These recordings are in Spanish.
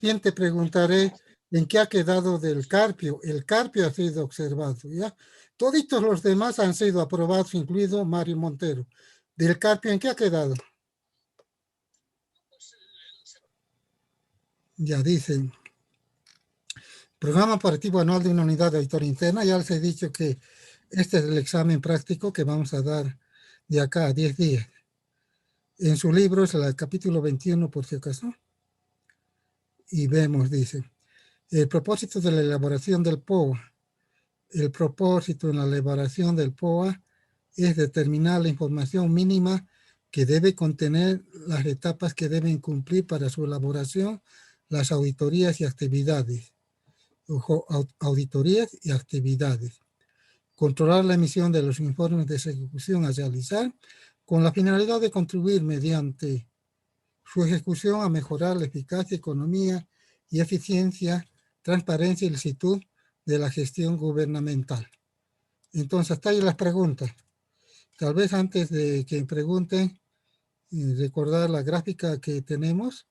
te preguntaré en qué ha quedado del Carpio. El Carpio ha sido observado, ¿ya? Toditos los demás han sido aprobados, incluido Mario Montero. ¿Del Carpio en qué ha quedado? Ya dicen. Programa operativo anual de una unidad de auditoría interna. Ya les he dicho que este es el examen práctico que vamos a dar de acá a 10 días. En su libro es el capítulo 21, por si acaso. Y vemos, dice, el propósito de la elaboración del POA. El propósito en la elaboración del POA es determinar la información mínima que debe contener las etapas que deben cumplir para su elaboración, las auditorías y actividades. Ojo, auditorías y actividades. Controlar la emisión de los informes de ejecución a realizar con la finalidad de contribuir mediante su ejecución a mejorar la eficacia, economía y eficiencia, transparencia y licitud de la gestión gubernamental. Entonces, hasta ahí las preguntas. Tal vez antes de que pregunten, recordar la gráfica que tenemos.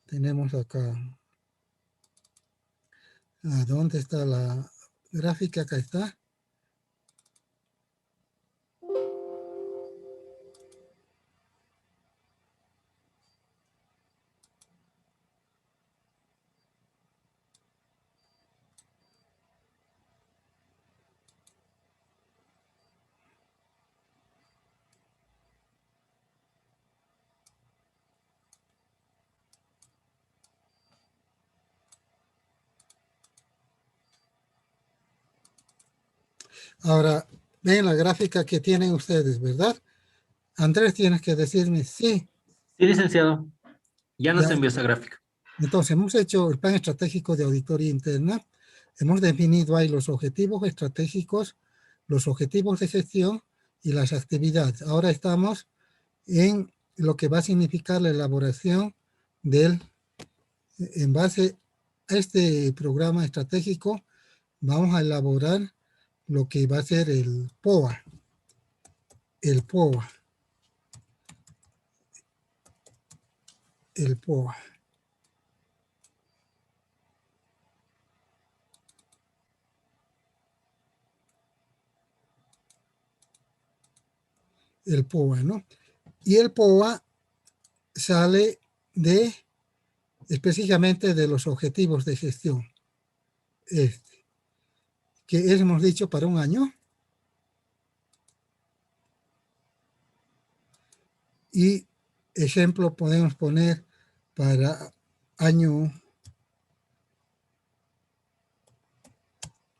Tenemos acá. ¿Dónde está la gráfica? Acá está. Ahora, ven la gráfica que tienen ustedes, ¿verdad? Andrés, tienes que decirme sí. Sí, licenciado. Ya nos Ya. envió esa gráfica. Entonces, hemos hecho el plan estratégico de auditoría interna. Hemos definido ahí los objetivos estratégicos, los objetivos de gestión y las actividades. Ahora estamos en lo que va a significar la elaboración en base a este programa estratégico, vamos a elaborar lo que va a ser el POA. El POA. El POA. El POA, ¿no? Y el POA sale específicamente de los objetivos de gestión. Que hemos dicho para un año. Y ejemplo podemos poner para año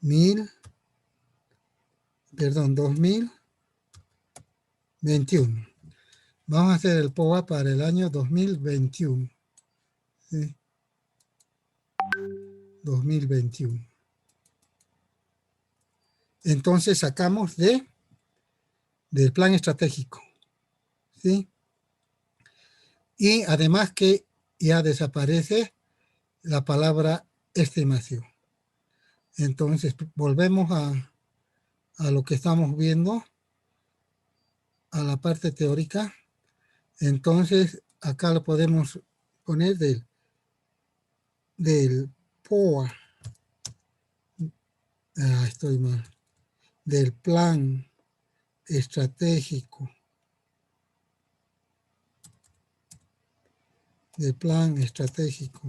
2021. Vamos a hacer el POA para el año 2021. ¿Sí? 2021. Entonces sacamos del plan estratégico. ¿Sí? Y además que ya desaparece la palabra estimación. Entonces volvemos a lo que estamos viendo, a la parte teórica. Entonces acá lo podemos poner del POA. Estoy mal. Del plan estratégico. Del plan estratégico.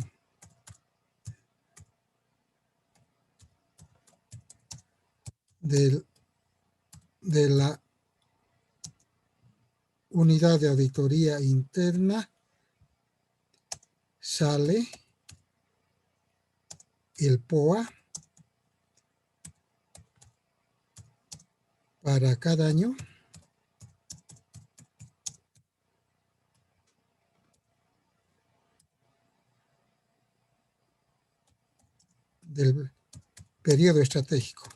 De la unidad de auditoría interna sale el POA para cada año del periodo estratégico.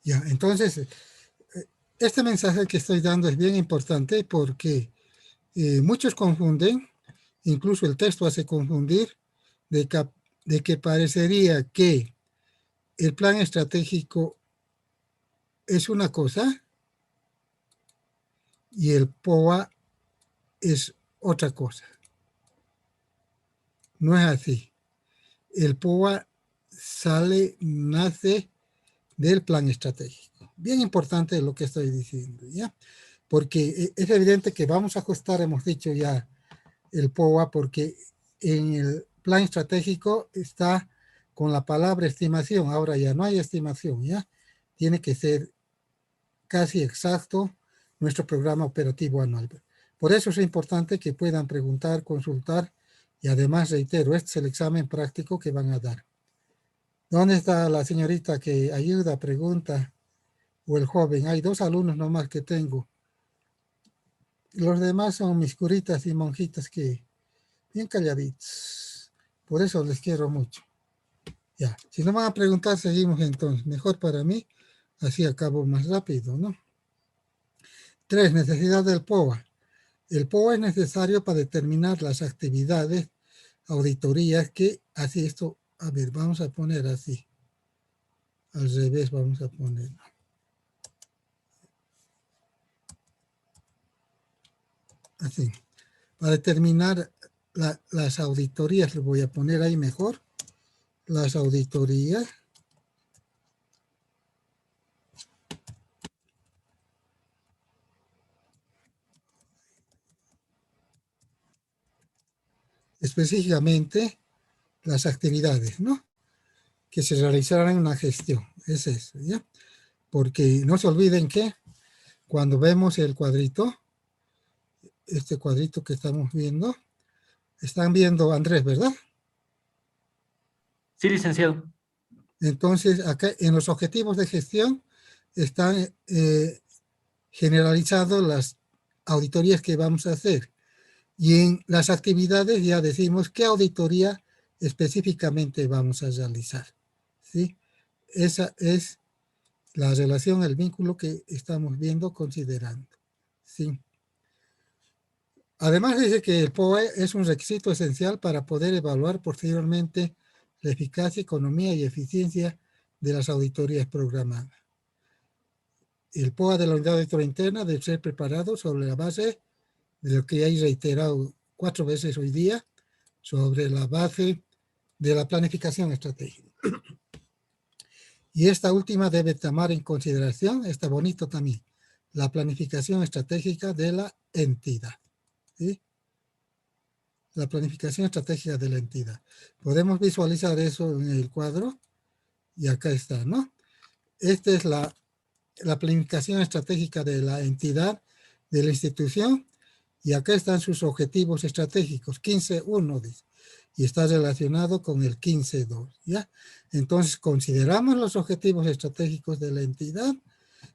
Ya, entonces, este mensaje que estoy dando es bien importante porque muchos confunden, incluso el texto hace confundir, de que parecería que el plan estratégico es una cosa y el POA es otra cosa. No es así. El POA nace del plan estratégico. Bien importante lo que estoy diciendo, ¿ya? Porque es evidente que vamos a ajustar, hemos dicho ya, el POA, porque en el plan estratégico está con la palabra estimación. Ahora ya no hay estimación, ¿ya? Tiene que ser casi exacto nuestro programa operativo anual. Por eso es importante que puedan preguntar, consultar y además, reitero, este es el examen práctico que van a dar. ¿Dónde está la señorita que ayuda, pregunta, o el joven? Hay 2 alumnos nomás que tengo. Los demás son mis curitas y monjitas que bien calladitos. Por eso les quiero mucho. Ya, si no van a preguntar, seguimos entonces. Mejor para mí, así acabo más rápido, ¿no? 3. Necesidad del POA. El POA es necesario para determinar las actividades, auditorías que, así esto, a ver, vamos a poner así. Al revés vamos a poner. Así. Para determinar las auditorías, le voy a poner ahí mejor. Las auditorías. Específicamente las actividades, ¿no? Que se realizarán en una gestión. Es eso, ¿ya? Porque no se olviden que cuando vemos el cuadrito, este cuadrito que estamos viendo, están viendo Andrés, ¿verdad? Sí, licenciado. Entonces, acá en los objetivos de gestión están generalizados las auditorías que vamos a hacer. Y en las actividades ya decimos qué auditoría específicamente vamos a realizar, ¿sí? Esa es la relación, el vínculo que estamos viendo, considerando, ¿sí? Además dice que el POE es un requisito esencial para poder evaluar posteriormente la eficacia, economía y eficiencia de las auditorías programadas. El POA de la unidad de auditoría interna debe ser preparado sobre la base de lo que he reiterado 4 veces hoy día, sobre la base de la planificación estratégica. Y esta última debe tomar en consideración, está bonito también, la planificación estratégica de la entidad, ¿sí? La planificación estratégica de la entidad. Podemos visualizar eso en el cuadro y acá está, ¿no? Esta es la planificación estratégica de la entidad, de la institución, y acá están sus objetivos estratégicos, 15.1 dice, y está relacionado con el 15.2, ¿ya? Entonces, consideramos los objetivos estratégicos de la entidad,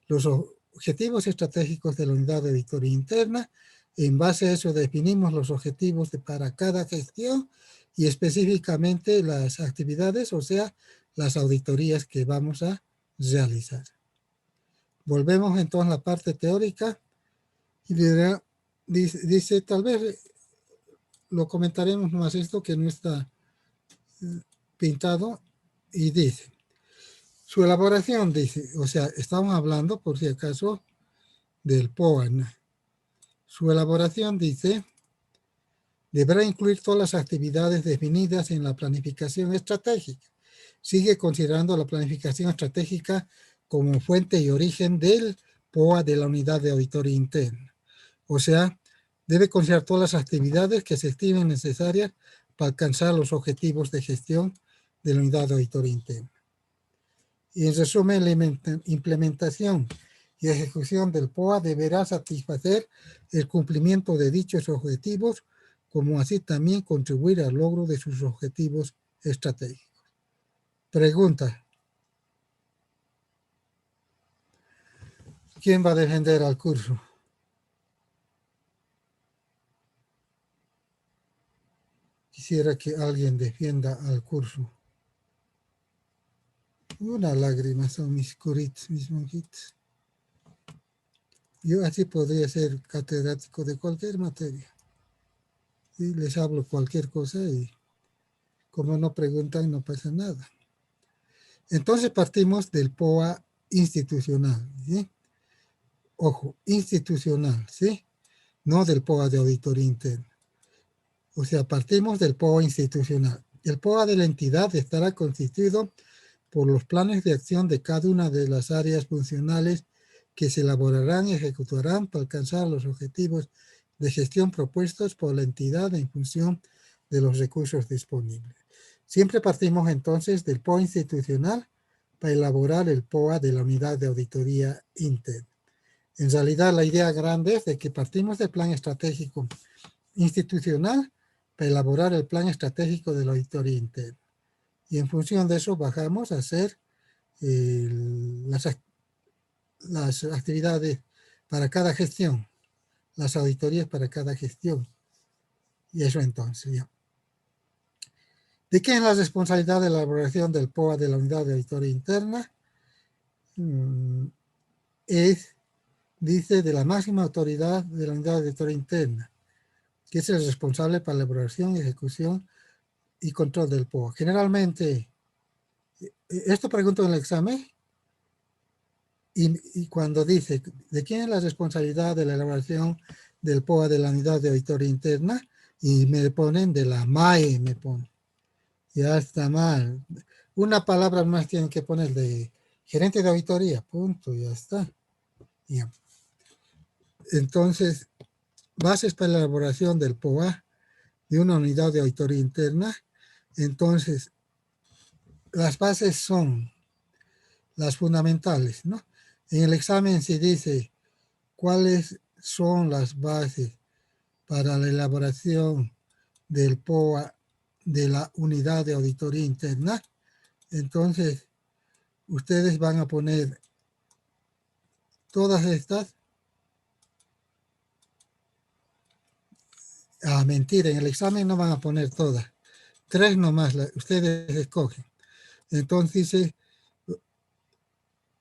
los objetivos estratégicos de la unidad de auditoría interna, en base a eso definimos los objetivos para cada gestión y específicamente las actividades, o sea, las auditorías que vamos a realizar. Volvemos entonces a la parte teórica y dice, tal vez lo comentaremos más esto que no está pintado, y dice, su elaboración dice, o sea, estamos hablando por si acaso del POAN. Su elaboración dice, deberá incluir todas las actividades definidas en la planificación estratégica. Sigue considerando la planificación estratégica como fuente y origen del POA de la unidad de auditoría interna. O sea, debe considerar todas las actividades que se estimen necesarias para alcanzar los objetivos de gestión de la unidad de auditoría interna. Y en resumen, la implementación y ejecución del POA deberá satisfacer el cumplimiento de dichos objetivos, como así también contribuir al logro de sus objetivos estratégicos. Pregunta. ¿Quién va a defender al curso? Quisiera que alguien defienda al curso. Una lágrima son mis curitos, mis monjitos. Yo así podría ser catedrático de cualquier materia. Y les hablo cualquier cosa y Como no preguntan, no pasa nada. Entonces partimos del POA institucional, ¿sí? Ojo, institucional, ¿sí? No del POA de auditoría interna. O sea, partimos del POA institucional. El POA de la entidad estará constituido por los planes de acción de cada una de las áreas funcionales que se elaborarán y ejecutarán para alcanzar los objetivos de gestión propuestos por la entidad en función de los recursos disponibles. Siempre partimos entonces del POA institucional para elaborar el POA de la unidad de auditoría interna. En realidad, la idea grande es de que partimos del plan estratégico institucional para elaborar el plan estratégico de la auditoría interna. Y en función de eso bajamos a hacer las actividades para cada gestión, las auditorías para cada gestión. Y eso entonces, ya. ¿De qué es la responsabilidad de la elaboración del POA de la unidad de auditoría interna? Dice, de la máxima autoridad de la unidad de auditoría interna, que es el responsable para la elaboración, ejecución y control del POA. Generalmente, esto pregunto en el examen, y cuando dice, ¿de quién es la responsabilidad de la elaboración del POA de la unidad de auditoría interna? Y me ponen de la MAE, me ponen. Ya está mal. Una palabra más tienen que poner de gerente de auditoría, punto, ya está. Ya. Entonces, bases para la elaboración del POA de una unidad de auditoría interna. Entonces, las bases son las fundamentales, ¿no? En el examen se dice cuáles son las bases para la elaboración del POA de la unidad de auditoría interna. Entonces, ustedes van a poner todas estas. Mentira, en el examen no van a poner todas. 3 nomás, ustedes escogen. Entonces dice,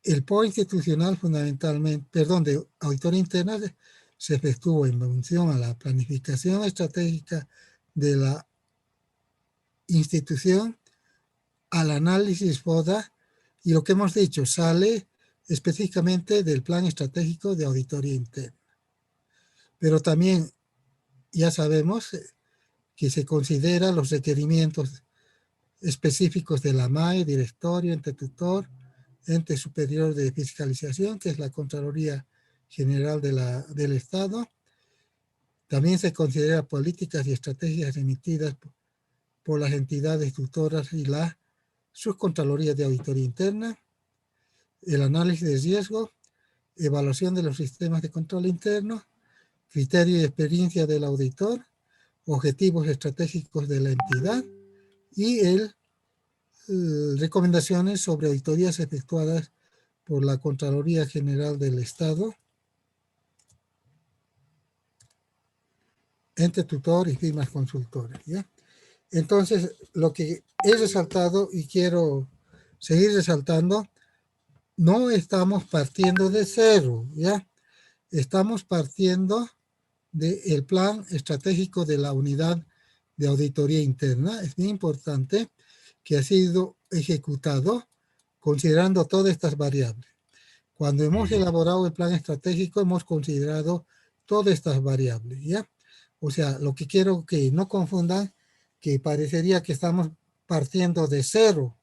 el POA institucional fundamentalmente, perdón, de auditoría interna se efectúa en función a la planificación estratégica de la institución, al análisis FODA, y lo que hemos dicho sale específicamente del plan estratégico de auditoría interna. Pero también ya sabemos que se consideran los requerimientos específicos de la MAE, directorio, ente tutor, ente superior de fiscalización, que es la Contraloría General del Estado. También se considera políticas y estrategias emitidas por las entidades tutoras y la Subcontraloría de Auditoría Interna, el análisis de riesgo, evaluación de los sistemas de control interno, criterio y experiencia del auditor, objetivos estratégicos de la entidad y recomendaciones sobre auditorías efectuadas por la Contraloría General del Estado, ente tutor y firmas consultoras, ¿ya? Entonces, lo que he resaltado y quiero seguir resaltando, no estamos partiendo de cero, ¿ya? Estamos partiendo del plan estratégico de la unidad de auditoría interna. Es bien importante que ha sido ejecutado considerando todas estas variables. Cuando hemos elaborado el plan estratégico, hemos considerado todas estas variables, ¿ya? O sea, lo que quiero que no confundan, que parecería que estamos partiendo de cero.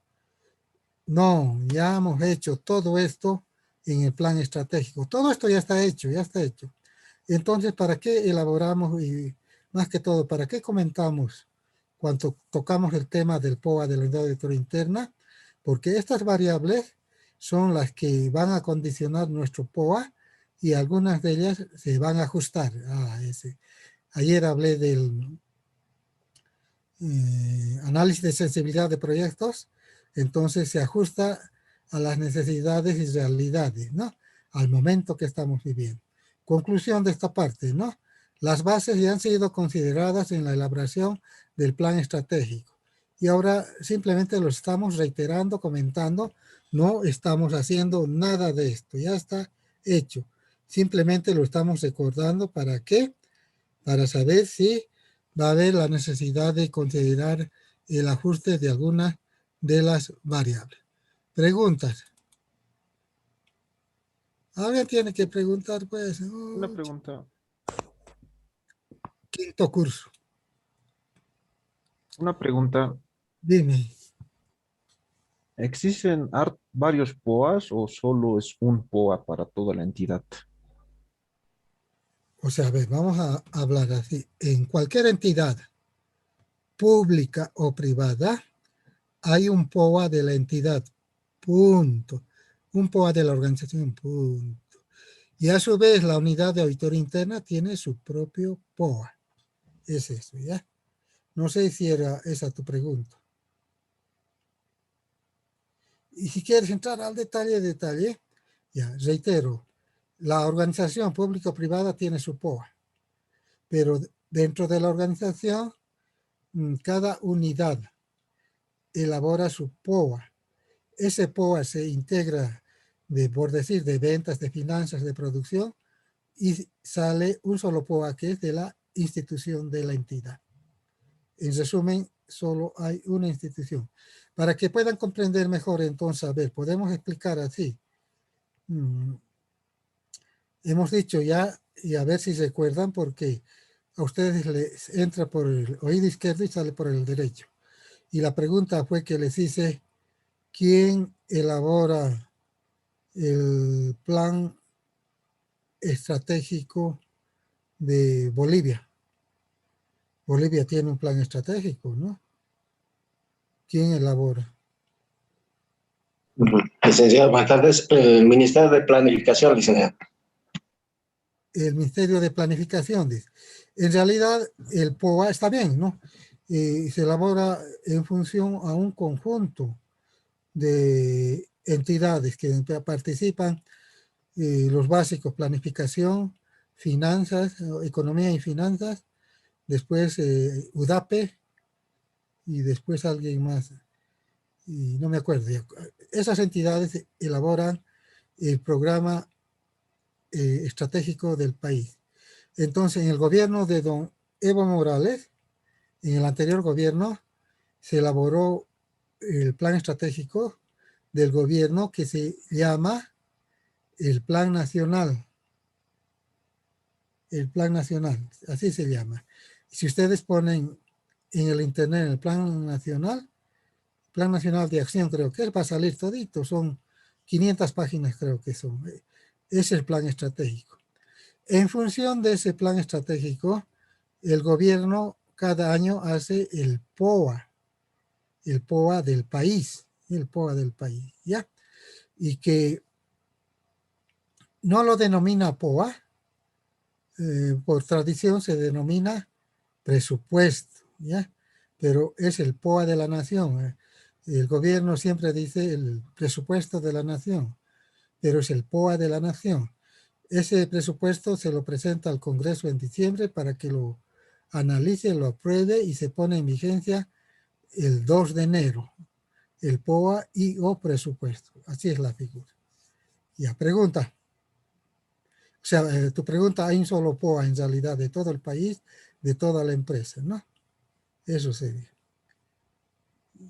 No, ya hemos hecho todo esto en el plan estratégico. Todo esto ya está hecho, ya está hecho. Entonces, ¿para qué elaboramos y más que todo, para qué comentamos cuando tocamos el tema del POA de la unidad de auditoría interna? Porque estas variables son las que van a condicionar nuestro POA y algunas de ellas se van a ajustar a ese. Ayer hablé del análisis de sensibilidad de proyectos, entonces se ajusta a las necesidades y realidades, ¿no? Al momento que estamos viviendo. Conclusión de esta parte, ¿no? Las bases ya han sido consideradas en la elaboración del plan estratégico y ahora simplemente lo estamos reiterando, comentando, no estamos haciendo nada de esto, ya está hecho. Simplemente lo estamos recordando, ¿para qué? Para saber si va a haber la necesidad de considerar el ajuste de algunas de las variables. Preguntas. Alguien tiene que preguntar, pues. Una pregunta. Quinto curso. Una pregunta. Dime. ¿Existen varios POAs o solo es un POA para toda la entidad? O sea, a ver, vamos a hablar así. En cualquier entidad pública o privada hay un POA de la entidad, punto. Un POA de la organización, punto. Y a su vez la unidad de auditoría interna tiene su propio POA. Es eso, ¿ya? No sé si era esa tu pregunta. Y si quieres entrar al detalle, ya, reitero, la organización público-privada tiene su POA, pero dentro de la organización, cada unidad elabora su POA. Ese POA se integra, por decir, de ventas, de finanzas, de producción, y sale un solo POA que es de la institución de la entidad. En resumen, solo hay una institución. Para que puedan comprender mejor, entonces, a ver, podemos explicar así. Hemos dicho ya, y a ver si recuerdan, porque a ustedes les entra por el oído izquierdo y sale por el derecho. Y la pregunta fue que les hice, ¿quién elabora el plan estratégico de Bolivia? Bolivia tiene un plan estratégico, ¿no? ¿Quién elabora? Licenciado, buenas tardes. El Ministerio de Planificación, licenciado. El Ministerio de Planificación, dice. En realidad, el POA está bien, ¿no? Se elabora en función a un conjunto de entidades que participan, los básicos, planificación, finanzas, economía y finanzas, después UDAPE y después alguien más, y no me acuerdo. Esas entidades elaboran el programa estratégico del país. Entonces, en el gobierno de don Evo Morales, en el anterior gobierno, se elaboró el plan estratégico del gobierno que se llama el Plan Nacional. El Plan Nacional, así se llama. Si ustedes ponen en el internet el Plan Nacional de Acción, creo que va a salir todito, son 500 páginas creo que son. Es el plan estratégico. En función de ese plan estratégico, el gobierno cada año hace el POA del país, ¿ya? Y que no lo denomina POA, por tradición se denomina presupuesto, ¿ya? Pero es el POA de la nación. El gobierno siempre dice el presupuesto de la nación, pero es el POA de la nación. Ese presupuesto se lo presenta al Congreso en diciembre para que lo analice, lo apruebe y se pone en vigencia el 2 de enero. El POA y o presupuesto. Así es la figura. Ya, pregunta. O sea, tu pregunta, hay un solo POA en realidad de todo el país, de toda la empresa, ¿no? Eso sería.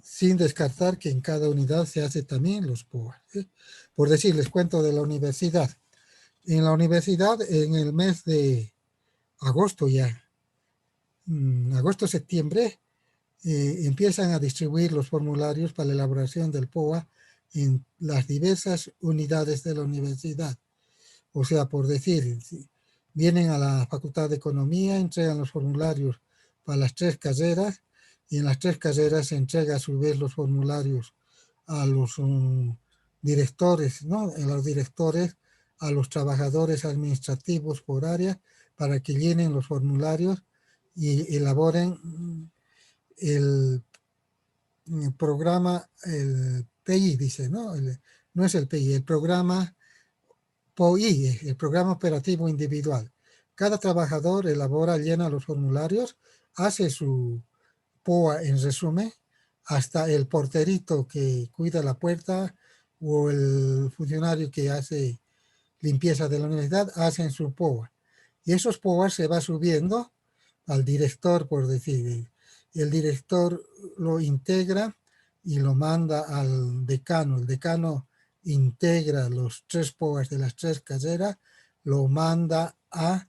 Sin descartar que en cada unidad se hace también los POA. Por decir, les cuento de la universidad. En la universidad, en el mes de agosto ya, agosto-septiembre, empiezan a distribuir los formularios para la elaboración del POA en las diversas unidades de la universidad. O sea, por decir, vienen a la Facultad de Economía, entregan los formularios para las 3 carreras y en las 3 carreras se entrega a su vez los formularios a los directores, ¿no? A los directores, a los trabajadores administrativos por área para que llenen los formularios y elaboren el programa, el PI, dice, ¿no? No es el PI, el programa POI, el programa operativo individual. Cada trabajador elabora, llena los formularios, hace su POA en resumen, hasta el porterito que cuida la puerta o el funcionario que hace limpieza de la universidad hacen su POA. Y esos POA se va subiendo al director, por decir, el director lo integra y lo manda al decano. El decano integra los 3 POAs de las 3 carreras, lo manda a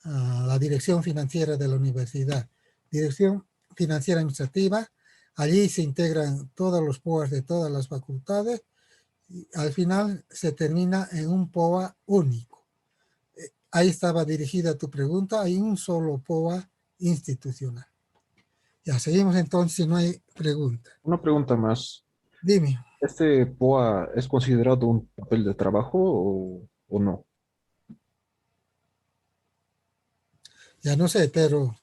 la dirección financiera de la universidad. Dirección financiera administrativa, allí se integran todos los POAs de todas las facultades y al final se termina en un POA único. Ahí estaba dirigida tu pregunta, hay un solo POA institucional. Ya, seguimos entonces si no hay pregunta. Una pregunta más. Dime. ¿Este POA es considerado un papel de trabajo o no? Ya no sé, pero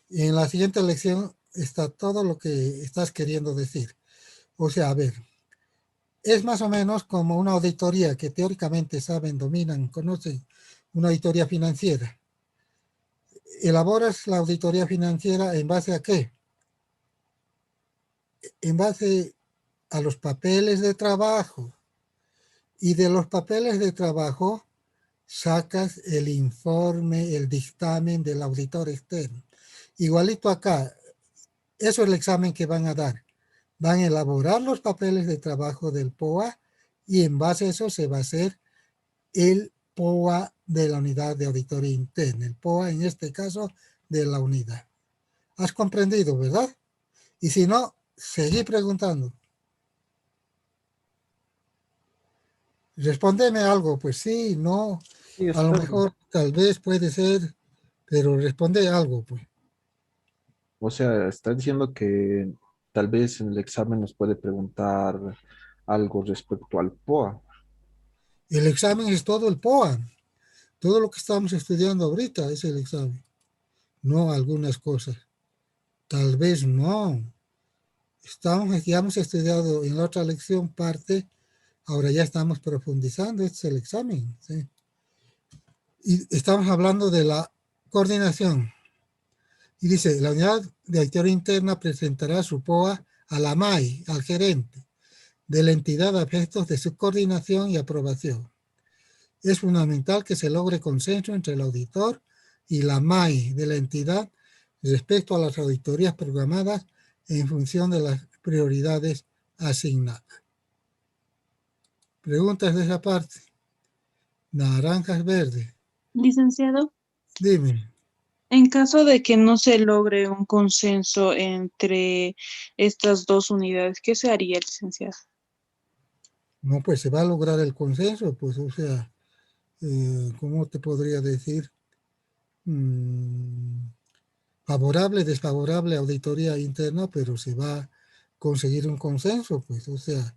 en la siguiente lección está todo lo que estás queriendo decir. O sea, a ver, es más o menos como una auditoría que teóricamente saben, dominan, conocen, una auditoría financiera. ¿Elaboras la auditoría financiera en base a qué? En base a los papeles de trabajo. Y de los papeles de trabajo sacas el informe, el dictamen del auditor externo. Igualito acá, eso es el examen que van a dar. Van a elaborar los papeles de trabajo del POA y en base a eso se va a hacer el POA de la unidad de auditoría interna, el POA en este caso de la unidad. ¿Has comprendido, verdad? Y si no, seguí preguntando. Respóndeme algo, pues sí, no, Sí, a lo está bien. mejor, tal vez puede ser, pero responde algo, pues. O sea, está diciendo que tal vez en el examen nos puede preguntar algo respecto al POA. El examen es todo el POA. Todo lo que estamos estudiando ahorita es el examen, no algunas cosas. Tal vez no. Ya hemos estudiado en la otra lección parte, ahora ya estamos profundizando, este es el examen. ¿Sí? Y estamos hablando de la coordinación. Y dice, la unidad de auditoría interna presentará su POA a la MAI, al gerente de la entidad a efectos de su coordinación y aprobación. Es fundamental que se logre consenso entre el auditor y la MAI de la entidad respecto a las auditorías programadas en función de las prioridades asignadas. Preguntas de esa parte. Naranjas verdes. Licenciado, Dime. en caso de que no se logre un consenso entre estas dos unidades, ¿qué se haría, licenciado? No, pues se va a lograr el consenso, pues, o sea, ¿cómo te podría decir? Favorable, desfavorable, auditoría interna, pero se va a conseguir un consenso, pues, o sea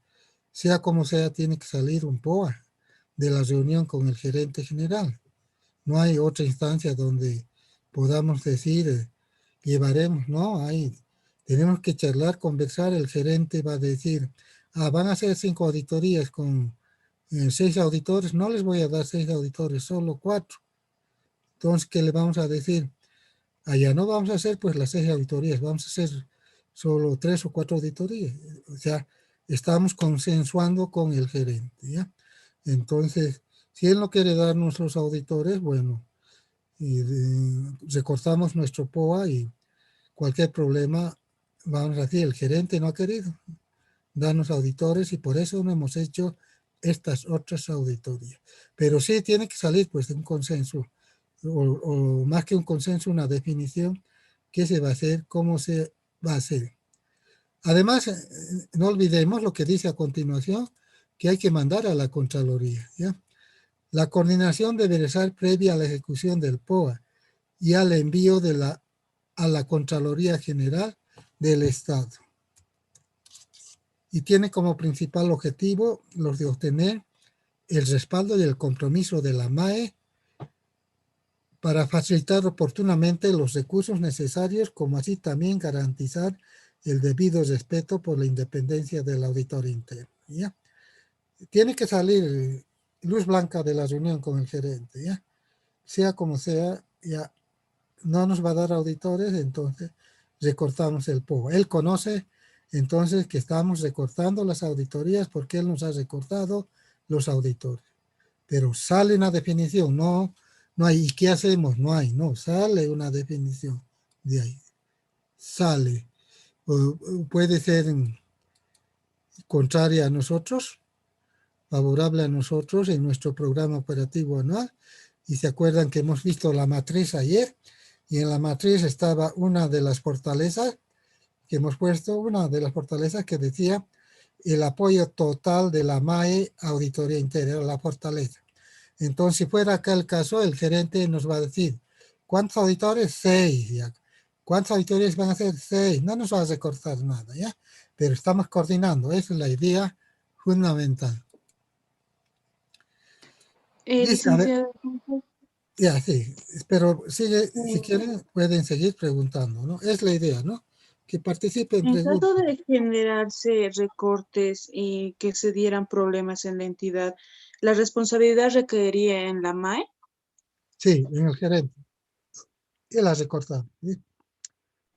como sea, tiene que salir un POA de la reunión con el gerente general. No hay otra instancia donde podamos decir, llevaremos, no, tenemos que charlar, conversar, el gerente va a decir, van a ser 5 auditorías con 6 auditores, no les voy a dar 6 auditores, solo 4. Entonces, ¿qué le vamos a decir? Allá no vamos a hacer pues las 6 auditorías, vamos a hacer solo 3 o 4 auditorías. O sea, estamos consensuando con el gerente, ¿ya? Entonces, si él no quiere darnos los auditores, bueno, recortamos nuestro POA y cualquier problema, vamos a decir, el gerente no ha querido darnos auditores y por eso no hemos hecho estas otras auditorías. Pero sí tiene que salir pues de un consenso, o más que un consenso, una definición, qué se va a hacer, cómo se va a hacer. Además, no olvidemos lo que dice a continuación, que hay que mandar a la Contraloría, ¿ya? La coordinación debe ser previa a la ejecución del POA y al envío a la Contraloría General del Estado. Y tiene como principal objetivo los de obtener el respaldo y el compromiso de la MAE para facilitar oportunamente los recursos necesarios, como así también garantizar el debido respeto por la independencia del auditor interno. ¿Ya? Tiene que salir luz blanca de la reunión con el gerente, ¿ya? Sea como sea, ya no nos va a dar auditores, entonces recortamos el POA. Él conoce entonces que estamos recortando las auditorías porque él nos ha recortado los auditores. Pero sale una definición, no hay, ¿y qué hacemos? No hay, no, sale una definición de ahí. sale, o puede ser contraria a nosotros, favorable a nosotros en nuestro programa operativo anual. Y se acuerdan que hemos visto la matriz ayer, y en la matriz estaba una de las fortalezas que hemos puesto, una de las fortalezas que decía el apoyo total de la MAE Auditoría Interna, la fortaleza. Entonces, si fuera acá el caso, el gerente nos va a decir, ¿cuántos auditores? 6. ¿Ya? ¿Cuántos auditores van a ser? 6. No nos va a recortar nada, ¿ya? Pero estamos coordinando. Esa es la idea fundamental. Dice, a ver, Licenciado, ya, sí, pero sigue, si eh, quieren, pueden seguir preguntando, ¿no? Es la idea, ¿no? Que participen, en caso pregunten. de generarse recortes y que se dieran problemas en la entidad, ¿la responsabilidad recaería en la MAE? Sí, en el gerente. Él ha recortado, ¿sí?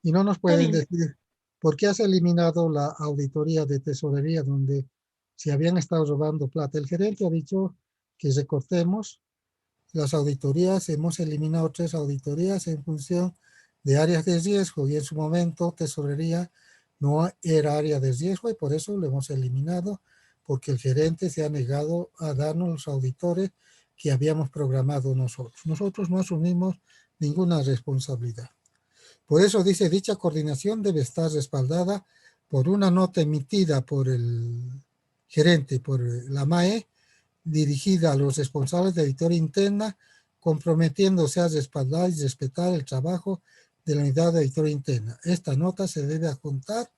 Y no nos Está pueden bien. decir por qué has eliminado la auditoría de tesorería donde se habían estado robando plata. El gerente ha dicho que recortemos las auditorías. Hemos eliminado 3 auditorías en función de áreas de riesgo y en su momento tesorería no era área de riesgo y por eso lo hemos eliminado porque el gerente se ha negado a darnos los auditores que habíamos programado nosotros. Nosotros no asumimos ninguna responsabilidad. Por eso dice, dicha coordinación debe estar respaldada por una nota emitida por el gerente, por la MAE, dirigida a los responsables de auditoría interna, comprometiéndose a respaldar y respetar el trabajo de la unidad de auditoría interna. Esta nota se debe adjuntar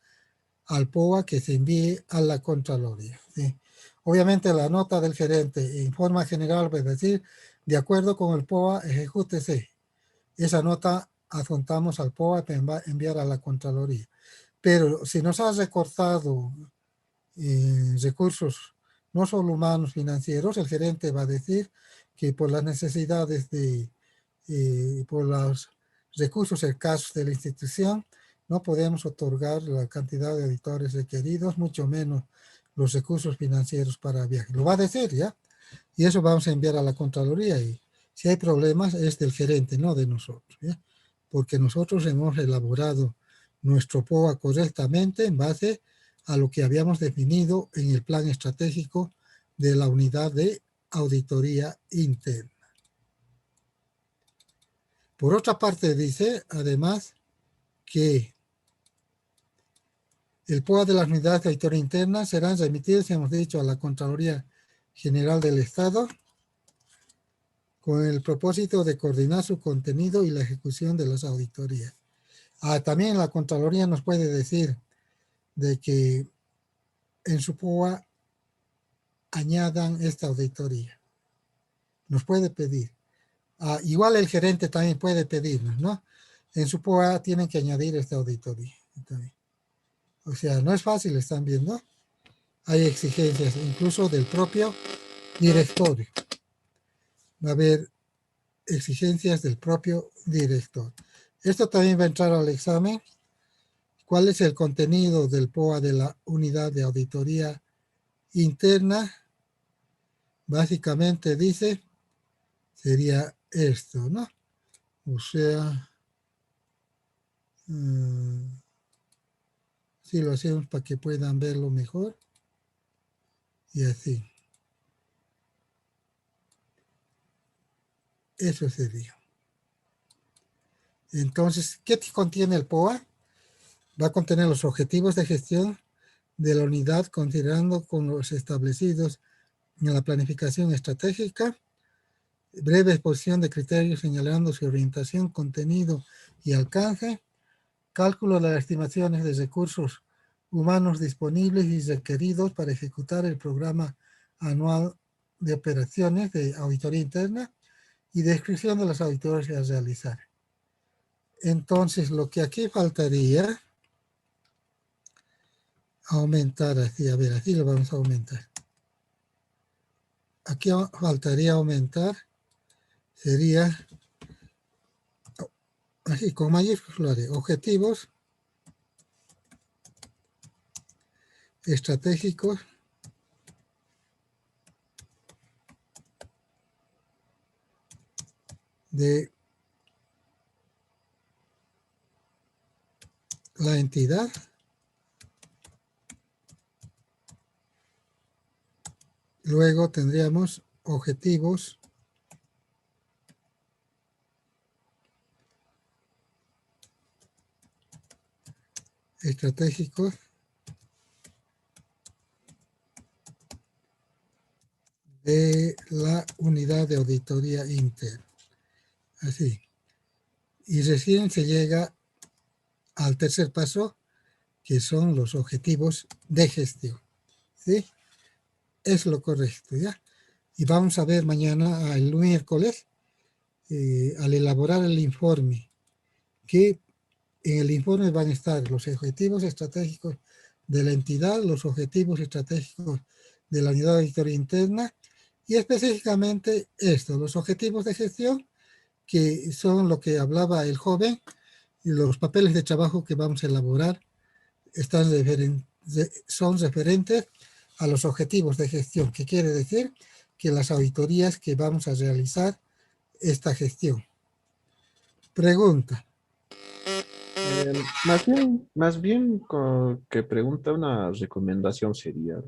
al POA que se envíe a la Contraloría. ¿Sí? Obviamente la nota del gerente en forma general va a decir, de acuerdo con el POA, ejecútese. Esa nota adjuntamos al POA para enviar a la Contraloría. Pero si nos has recortado recursos no solo humanos, financieros, el gerente va a decir que por las necesidades por los recursos escasos de la institución, no podemos otorgar la cantidad de auditores requeridos, mucho menos los recursos financieros para viajes. Lo va a decir, ¿ya? Y eso vamos a enviar a la Contraloría y si hay problemas es del gerente, no de nosotros, ¿ya? Porque nosotros hemos elaborado nuestro POA correctamente en base a lo que habíamos definido en el plan estratégico de la unidad de auditoría interna. Por otra parte, dice, además, que el POA de las unidades de auditoría interna serán remitidos, hemos dicho, a la Contraloría General del Estado con el propósito de coordinar su contenido y la ejecución de las auditorías. También la Contraloría nos puede decir de que en su POA añadan esta auditoría. Nos puede pedir. Igual el gerente también puede pedirnos, ¿no? En su POA tienen que añadir esta auditoría. También. O sea, no es fácil, están viendo. Hay exigencias incluso del propio directorio. Va a haber exigencias del propio director. Esto también va a entrar al examen. ¿Cuál es el contenido del POA de la unidad de auditoría interna? Básicamente dice, sería esto, ¿no? O sea, si lo hacemos para que puedan verlo mejor. Y así. Eso sería. Entonces, ¿qué contiene el POA? Va a contener los objetivos de gestión de la unidad considerando con los establecidos en la planificación estratégica, breve exposición de criterios señalando su orientación, contenido y alcance, cálculo de las estimaciones de recursos humanos disponibles y requeridos para ejecutar el programa anual de operaciones de auditoría interna y descripción de las auditorías a realizar. Entonces, lo que aquí faltaría aumentar así, a ver, así lo vamos a aumentar. Aquí faltaría aumentar, sería así, con mayúsculas, objetivos estratégicos de la entidad luego tendríamos objetivos estratégicos de la unidad de auditoría interna. Así. Y recién se llega al tercer paso, que son los objetivos de gestión. ¿Sí? Es lo correcto, ¿ya? Y vamos a ver mañana, el miércoles, al elaborar el informe, que en el informe van a estar los objetivos estratégicos de la entidad, los objetivos estratégicos de la unidad de auditoría interna y específicamente esto, los objetivos de gestión, que son lo que hablaba el joven, y los papeles de trabajo que vamos a elaborar son referentes a los objetivos de gestión, que quiere decir que las auditorías que vamos a realizar esta gestión. Pregunta. Más bien que pregunta, una recomendación sería,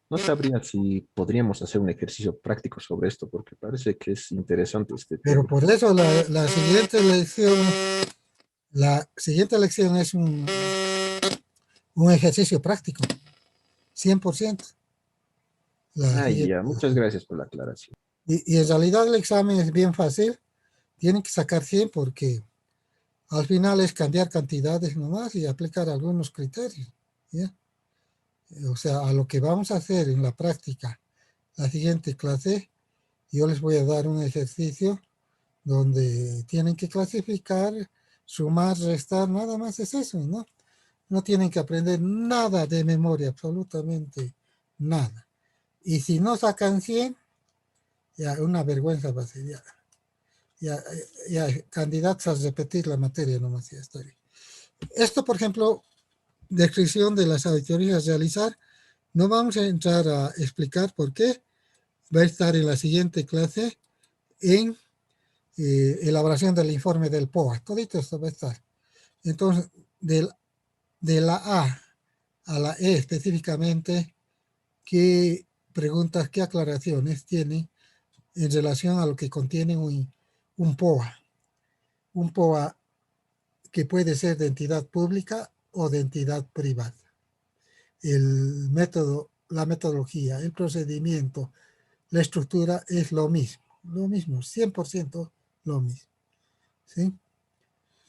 no sabría si podríamos hacer un ejercicio práctico sobre esto, porque parece que es interesante este Pero tema. por eso la siguiente lección es un ejercicio práctico, 100%. Ya, muchas gracias por la aclaración. Y en realidad el examen es bien fácil, tienen que sacar 100 porque al final es cambiar cantidades nomás y aplicar algunos criterios, ¿ya? O sea, a lo que vamos a hacer en la práctica, la siguiente clase, yo les voy a dar un ejercicio donde tienen que clasificar, sumar, restar, nada más es eso, ¿no? No tienen que aprender nada de memoria, absolutamente nada. Y si no sacan 100, ya una vergüenza va a ser, ya candidatos a repetir la materia nomás, ya está bien. Esto, por ejemplo, descripción de las auditorías a realizar, no vamos a entrar a explicar por qué, va a estar en la siguiente clase en elaboración del informe del POA, todito esto va a estar. Entonces, de la A a la E específicamente, ¿qué preguntas, qué aclaraciones tiene en relación a lo que contiene un POA? Un POA que puede ser de entidad pública o de entidad privada. El método, la metodología, el procedimiento, la estructura es lo mismo, 100% lo mismo. ¿Sí?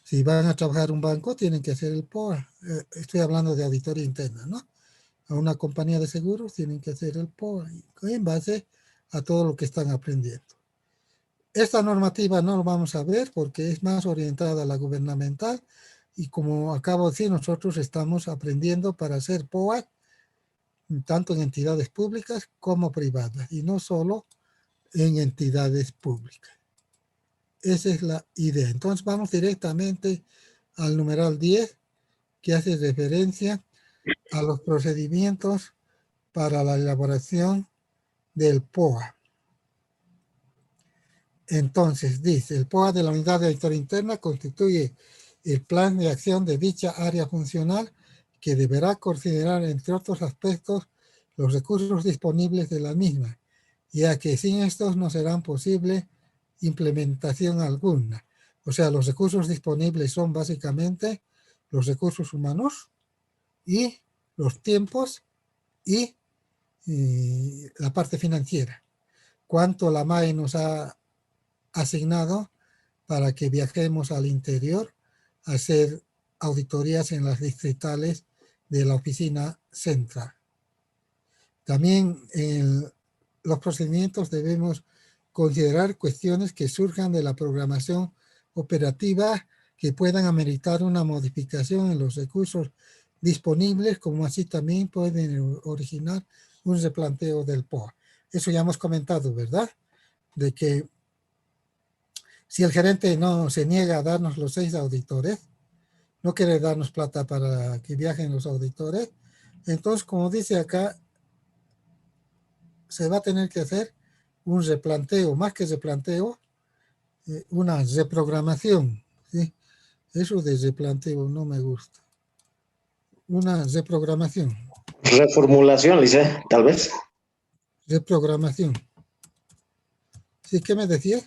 Si van a trabajar un banco, tienen que hacer el POA. Estoy hablando de auditoría interna, ¿no? A una compañía de seguros tienen que hacer el POA en base a todo lo que están aprendiendo. Esta normativa no lo vamos a ver porque es más orientada a la gubernamental y como acabo de decir, nosotros estamos aprendiendo para hacer POA tanto en entidades públicas como privadas y no solo en entidades públicas. Esa es la idea. Entonces vamos directamente al numeral 10 que hace referencia a los procedimientos para la elaboración del POA. Entonces dice, el POA de la unidad de auditoría interna constituye el plan de acción de dicha área funcional que deberá considerar, entre otros aspectos, los recursos disponibles de la misma, ya que sin estos no será posible implementación alguna. O sea, los recursos disponibles son básicamente los recursos humanos y los tiempos y la parte financiera. Cuánto la MAE nos ha asignado para que viajemos al interior a hacer auditorías en las distritales de la oficina central. También en los procedimientos debemos considerar cuestiones que surjan de la programación operativa que puedan ameritar una modificación en los recursos disponibles, como así también pueden originar un replanteo del POA. Eso ya hemos comentado, ¿verdad? De que si el gerente no se niega a darnos los 6 auditores, no quiere darnos plata para que viajen los auditores, entonces, como dice acá, se va a tener que hacer un replanteo, más que replanteo, una reprogramación, ¿sí? Eso de replanteo no me gusta. una reprogramación. Reformulación, Lice, tal vez. Reprogramación. ¿Sí que me decía?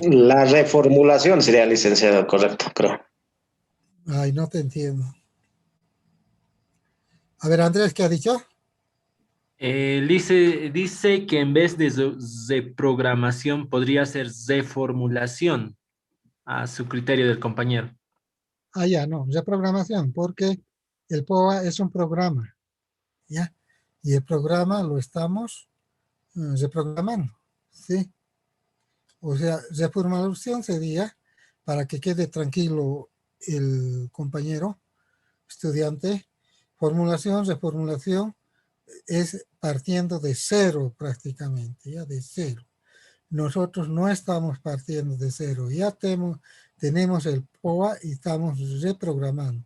La reformulación sería, licenciado, correcto, creo. Ay, no te entiendo. A ver, Andrés, ¿qué ha dicho? Dice que en vez de reprogramación podría ser reformulación a su criterio del compañero. Ah, ya, no, reprogramación, porque el POA es un programa, ¿ya? Y el programa lo estamos reprogramando, ¿sí? O sea, reformulación sería, para que quede tranquilo el compañero, estudiante, formulación, reformulación, es partiendo de cero prácticamente, ya de cero. Nosotros no estamos partiendo de cero, ya tenemos el POA y estamos reprogramando,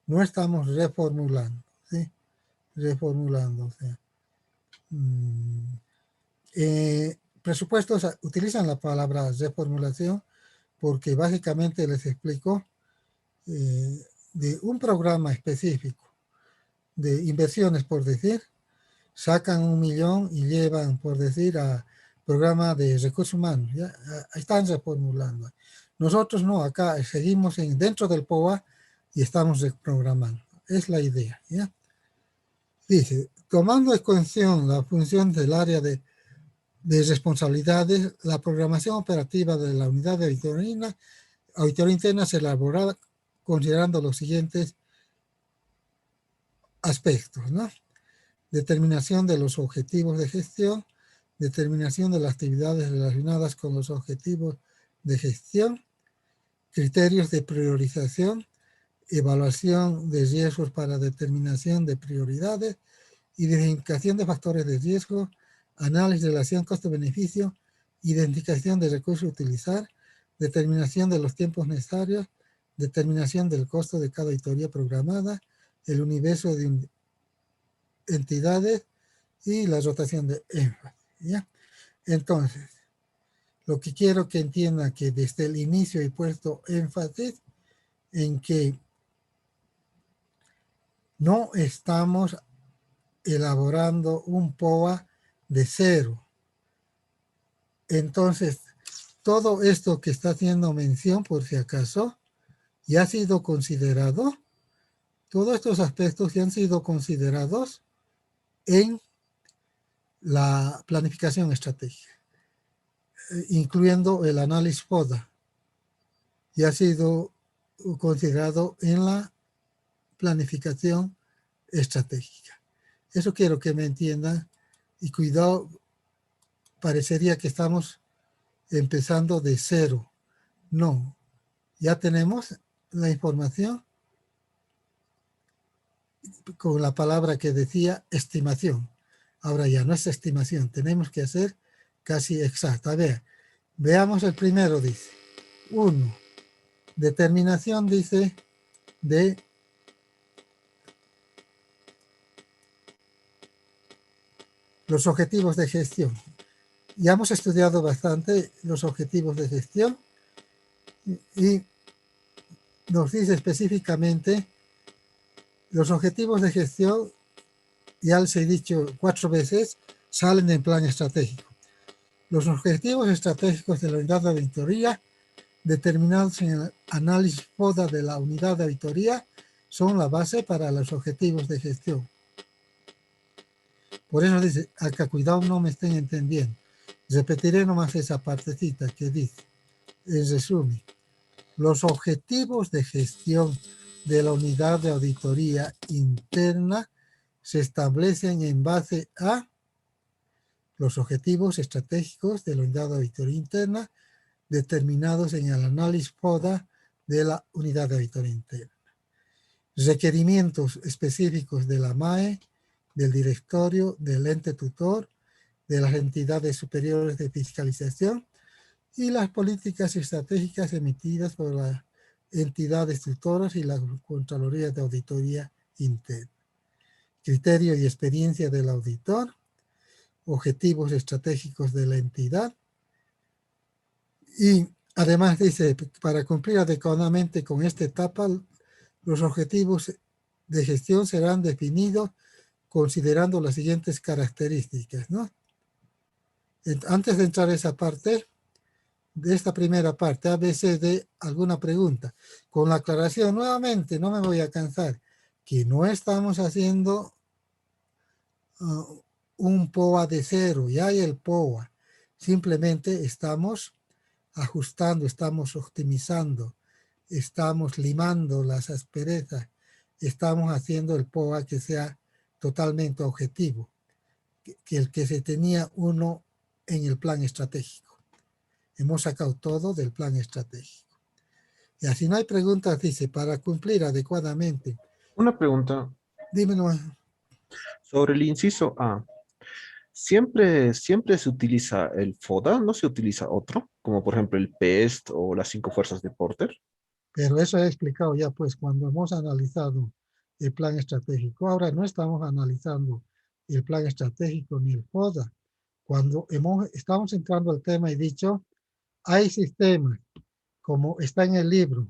no estamos reformulando, ¿sí? Reformulando, o sea. Presupuestos utilizan la palabra reformulación porque básicamente les explico de un programa específico de inversiones, por decir, sacan 1 millón y llevan, por decir, a programa de recursos humanos, ¿ya? Están reformulando. Nosotros no, acá seguimos dentro del POA y estamos reprogramando. Es la idea, ¿ya? Dice, tomando en cuestión la función del área de responsabilidades, la programación operativa de la unidad de auditoría interna se elaborará considerando los siguientes aspectos, ¿no? Determinación de los objetivos de gestión, determinación de las actividades relacionadas con los objetivos de gestión, criterios de priorización, evaluación de riesgos para determinación de prioridades, identificación de factores de riesgo, análisis de relación costo-beneficio, identificación de recursos a utilizar, determinación de los tiempos necesarios, determinación del costo de cada auditoría programada, el universo de entidades y la rotación de énfasis, ¿ya? Entonces, lo que quiero que entienda que desde el inicio he puesto énfasis en que no estamos elaborando un POA de cero. Entonces, todo esto que está haciendo mención, por si acaso, ya ha sido considerado, todos estos aspectos ya han sido considerados en la planificación estratégica, incluyendo el análisis FODA, ya ha sido considerado en la planificación estratégica. Eso quiero que me entiendan y cuidado, parecería que estamos empezando de cero. No, ya tenemos la información con la palabra que decía estimación. Ahora ya no es estimación, tenemos que hacer casi exacta. A ver, veamos el primero, dice. 1. Determinación, dice, de los objetivos de gestión. Ya hemos estudiado bastante los objetivos de gestión y nos dice específicamente los objetivos de gestión, ya les he dicho 4 veces, salen en plan estratégico. Los objetivos estratégicos de la unidad de auditoría, determinados en el análisis FODA de la unidad de auditoría, son la base para los objetivos de gestión. Por eso dice, acá cuidado no me estén entendiendo. Repetiré nomás esa partecita que dice, en resumen, los objetivos de gestión de la unidad de auditoría interna se establecen en base a los objetivos estratégicos de la unidad de auditoría interna determinados en el análisis FODA de la unidad de auditoría interna. Requerimientos específicos de la MAE, del directorio, del ente tutor, de las entidades superiores de fiscalización y las políticas estratégicas emitidas por las entidades tutoras y la Contraloría de Auditoría Interna. Criterio y experiencia del auditor, objetivos estratégicos de la entidad y además dice, para cumplir adecuadamente con esta etapa, Los objetivos de gestión serán definidos considerando las siguientes características, ¿no? Antes de entrar a esa parte, de esta primera parte, a veces de alguna pregunta, con la aclaración, nuevamente, no me voy a cansar, que no estamos haciendo un POA de cero, ya hay el POA, simplemente estamos ajustando, estamos optimizando, estamos limando las asperezas, estamos haciendo el POA que sea totalmente objetivo, que el que se tenía uno en el plan estratégico. Hemos sacado todo del plan estratégico. Y así no hay preguntas, dice, para cumplir adecuadamente. Una pregunta Dímelo. sobre el inciso A. Siempre se utiliza el FODA, no se utiliza otro, como por ejemplo el PEST o las 5 fuerzas de Porter. Pero eso he explicado ya, pues, cuando hemos analizado el plan estratégico. Ahora no estamos analizando el plan estratégico ni el FODA. Cuando estamos entrando al tema, he dicho, hay sistemas, como está en el libro,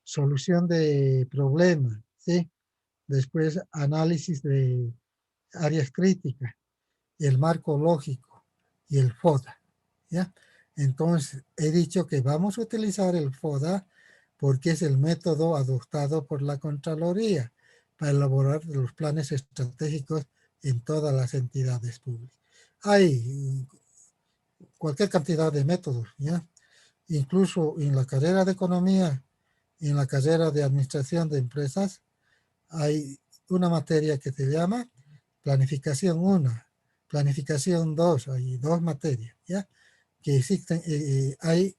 solución de problemas, ¿sí? Después análisis de áreas críticas, el marco lógico y el FODA, ¿ya? Entonces, he dicho que vamos a utilizar el FODA porque es el método adoptado por la Contraloría para elaborar los planes estratégicos en todas las entidades públicas. Hay cualquier cantidad de métodos, ¿ya? Incluso en la carrera de economía, en la carrera de administración de empresas, hay una materia que se llama planificación 1, planificación 2, hay 2 materias, ¿ya? Que existen, ahí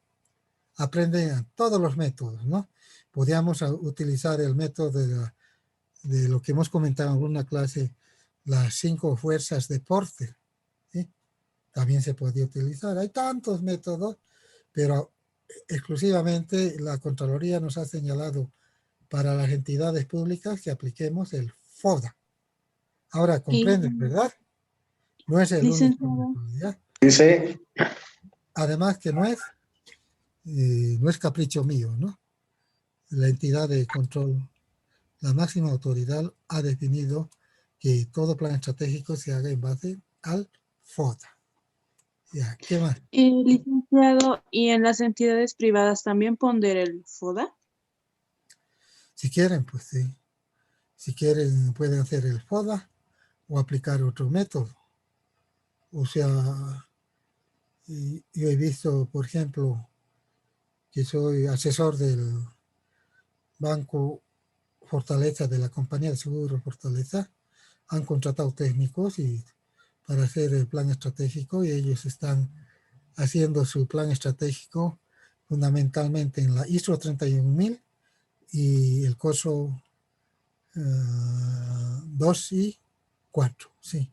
aprenden todos los métodos, ¿no? Podríamos utilizar el método de lo que hemos comentado en una clase, las 5 fuerzas de Porter, ¿sí? También se podía utilizar. Hay tantos métodos, pero exclusivamente la Contraloría nos ha señalado para las entidades públicas que apliquemos el FODA. Ahora comprenden, ¿verdad? No es el único Licenciado, método, ¿ya? Dice, Además que no es capricho mío, ¿no? La entidad de control, la máxima autoridad ha definido que todo plan estratégico se haga en base al FODA. Ya, ¿qué más? licenciado, ¿y en las entidades privadas también pondrá el FODA? Si quieren, pues sí. Si quieren, pueden hacer el FODA o aplicar otro método. O sea, yo he visto, por ejemplo, que soy asesor del Banco Fortaleza, de la compañía de seguro Fortaleza, han contratado técnicos para hacer el plan estratégico y ellos están haciendo su plan estratégico fundamentalmente en la ISO 31000 y el COSO 2 y 4, sí.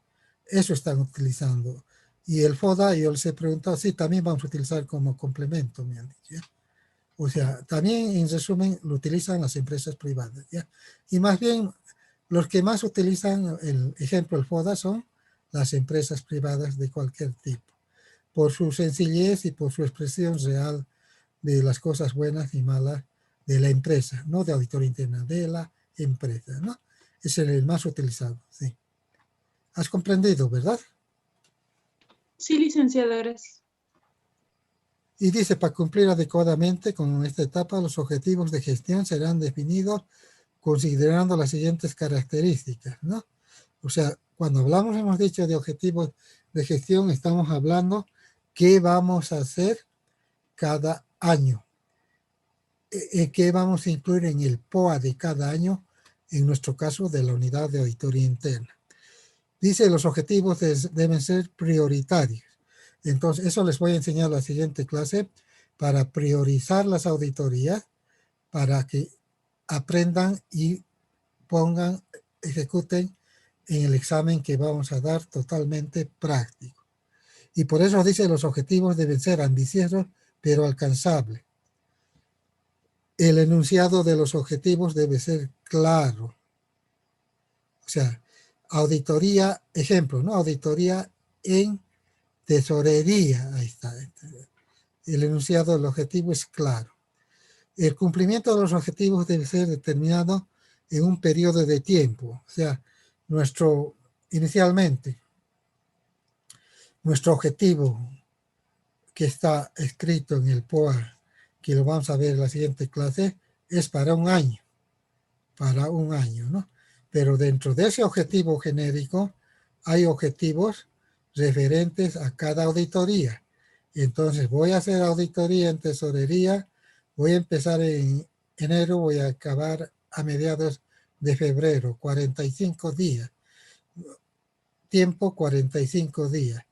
Eso están utilizando. Y el FODA, yo les he preguntado, sí, también vamos a utilizar como complemento, me han dicho, ¿ya? O sea, también en resumen lo utilizan las empresas privadas, ¿ya? Y más bien, los que más utilizan el ejemplo, el FODA, son las empresas privadas de cualquier tipo, por su sencillez y por su expresión real de las cosas buenas y malas de la empresa, no de auditoría interna, de la empresa, ¿no? Es el más utilizado, sí. ¿Has comprendido, verdad? Sí, licenciado, gracias. Y dice, para cumplir adecuadamente con esta etapa, los objetivos de gestión serán definidos considerando las siguientes características, ¿no? O sea, cuando hablamos, hemos dicho de objetivos de gestión, estamos hablando qué vamos a hacer cada año, qué vamos a incluir en el POA de cada año, en nuestro caso de la unidad de auditoría interna. Dice, los objetivos deben ser prioritarios. Entonces, eso les voy a enseñar en la siguiente clase para priorizar las auditorías, para que aprendan y ejecuten en el examen que vamos a dar totalmente práctico. Y por eso dice, los objetivos deben ser ambiciosos, pero alcanzables. El enunciado de los objetivos debe ser claro. O sea, auditoría, ejemplo, ¿no? Auditoría en tesorería, ahí está. El enunciado del objetivo es claro. El cumplimiento de los objetivos debe ser determinado en un periodo de tiempo. O sea, inicialmente, nuestro objetivo que está escrito en el POA, que lo vamos a ver en la siguiente clase, es para un año, ¿no? Pero dentro de ese objetivo genérico hay objetivos referentes a cada auditoría. Entonces voy a hacer auditoría en tesorería, voy a empezar en enero, voy a acabar a mediados de febrero, 45 días. Tiempo, 45 días.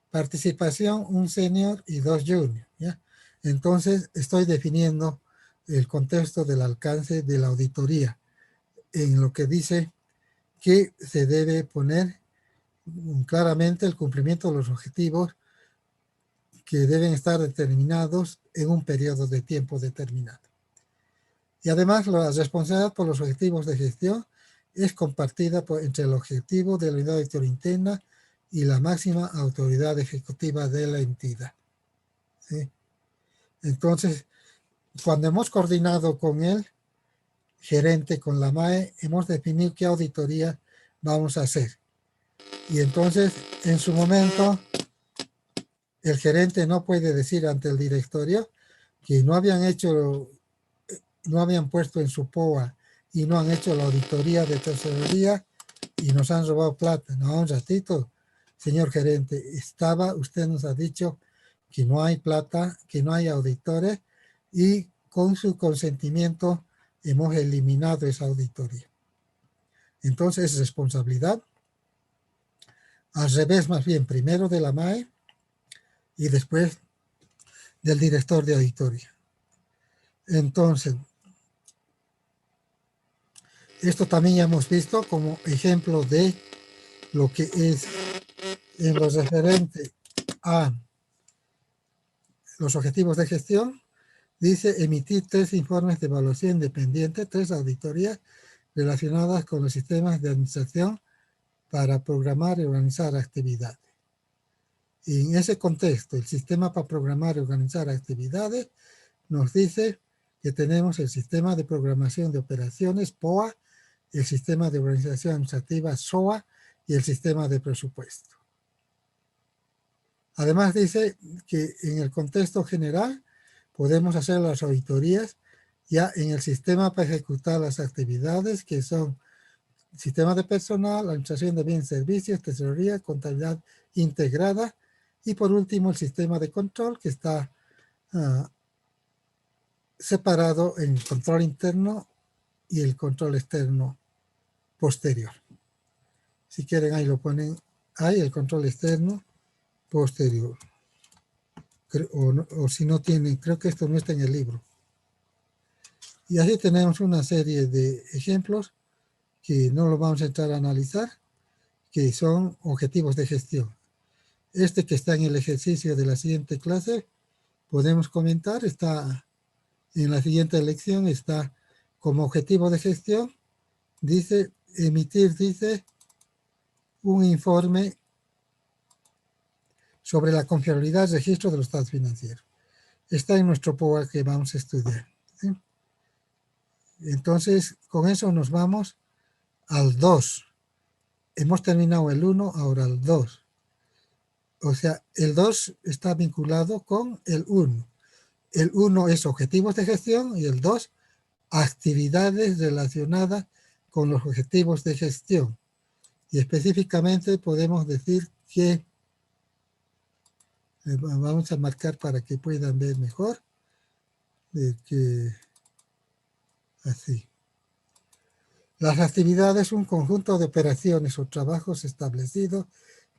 Participación, un senior y 2 juniors, ¿ya? Entonces estoy definiendo el contexto del alcance de la auditoría en lo que dice que se debe poner claramente el cumplimiento de los objetivos que deben estar determinados en un periodo de tiempo determinado. Y además la responsabilidad por los objetivos de gestión es compartida entre el objetivo de la unidad de auditoría interna y la máxima autoridad ejecutiva de la entidad. ¿Sí? Entonces, cuando hemos coordinado con el gerente, con la MAE, hemos definido qué auditoría vamos a hacer. Y entonces, en su momento, el gerente no puede decir ante el directorio que no habían puesto en su POA y no han hecho la auditoría de tesorería y nos han robado plata. No, un ratito, señor gerente, usted nos ha dicho que no hay plata, que no hay auditores y con su consentimiento hemos eliminado esa auditoría. Entonces es responsabilidad, al revés más bien, primero de la MAE y después del director de auditoría. Entonces, esto también ya hemos visto como ejemplo de lo que es en lo referente a los objetivos de gestión. Dice emitir 3 informes de evaluación independiente, 3 auditorías relacionadas con los sistemas de administración para programar y organizar actividades. Y en ese contexto, el sistema para programar y organizar actividades nos dice que tenemos el sistema de programación de operaciones, POA, el sistema de organización administrativa, SOA, y el sistema de presupuesto. Además dice que en el contexto general podemos hacer las auditorías ya en el sistema para ejecutar las actividades que son sistema de personal, administración de bienes y servicios, tesorería, contabilidad integrada y por último el sistema de control que está separado en el control interno y el control externo posterior. Si quieren ahí lo ponen, ahí el control externo posterior. O si no tienen, creo que esto no está en el libro. Y así tenemos una serie de ejemplos que no lo vamos a entrar a analizar, que son objetivos de gestión. Este que está en el ejercicio de la siguiente clase, podemos comentar, está en la siguiente lección, está como objetivo de gestión, dice, emitir, dice, un informe sobre la confiabilidad del registro de los estados financieros. Está en nuestro POA que vamos a estudiar. ¿Sí? Entonces, con eso nos vamos al 2. Hemos terminado el 1, ahora el 2. O sea, el 2 está vinculado con el 1. El 1 es objetivos de gestión y el 2, actividades relacionadas con los objetivos de gestión. Y específicamente podemos decir que, vamos a marcar para que puedan ver mejor, así. Las actividades son un conjunto de operaciones o trabajos establecidos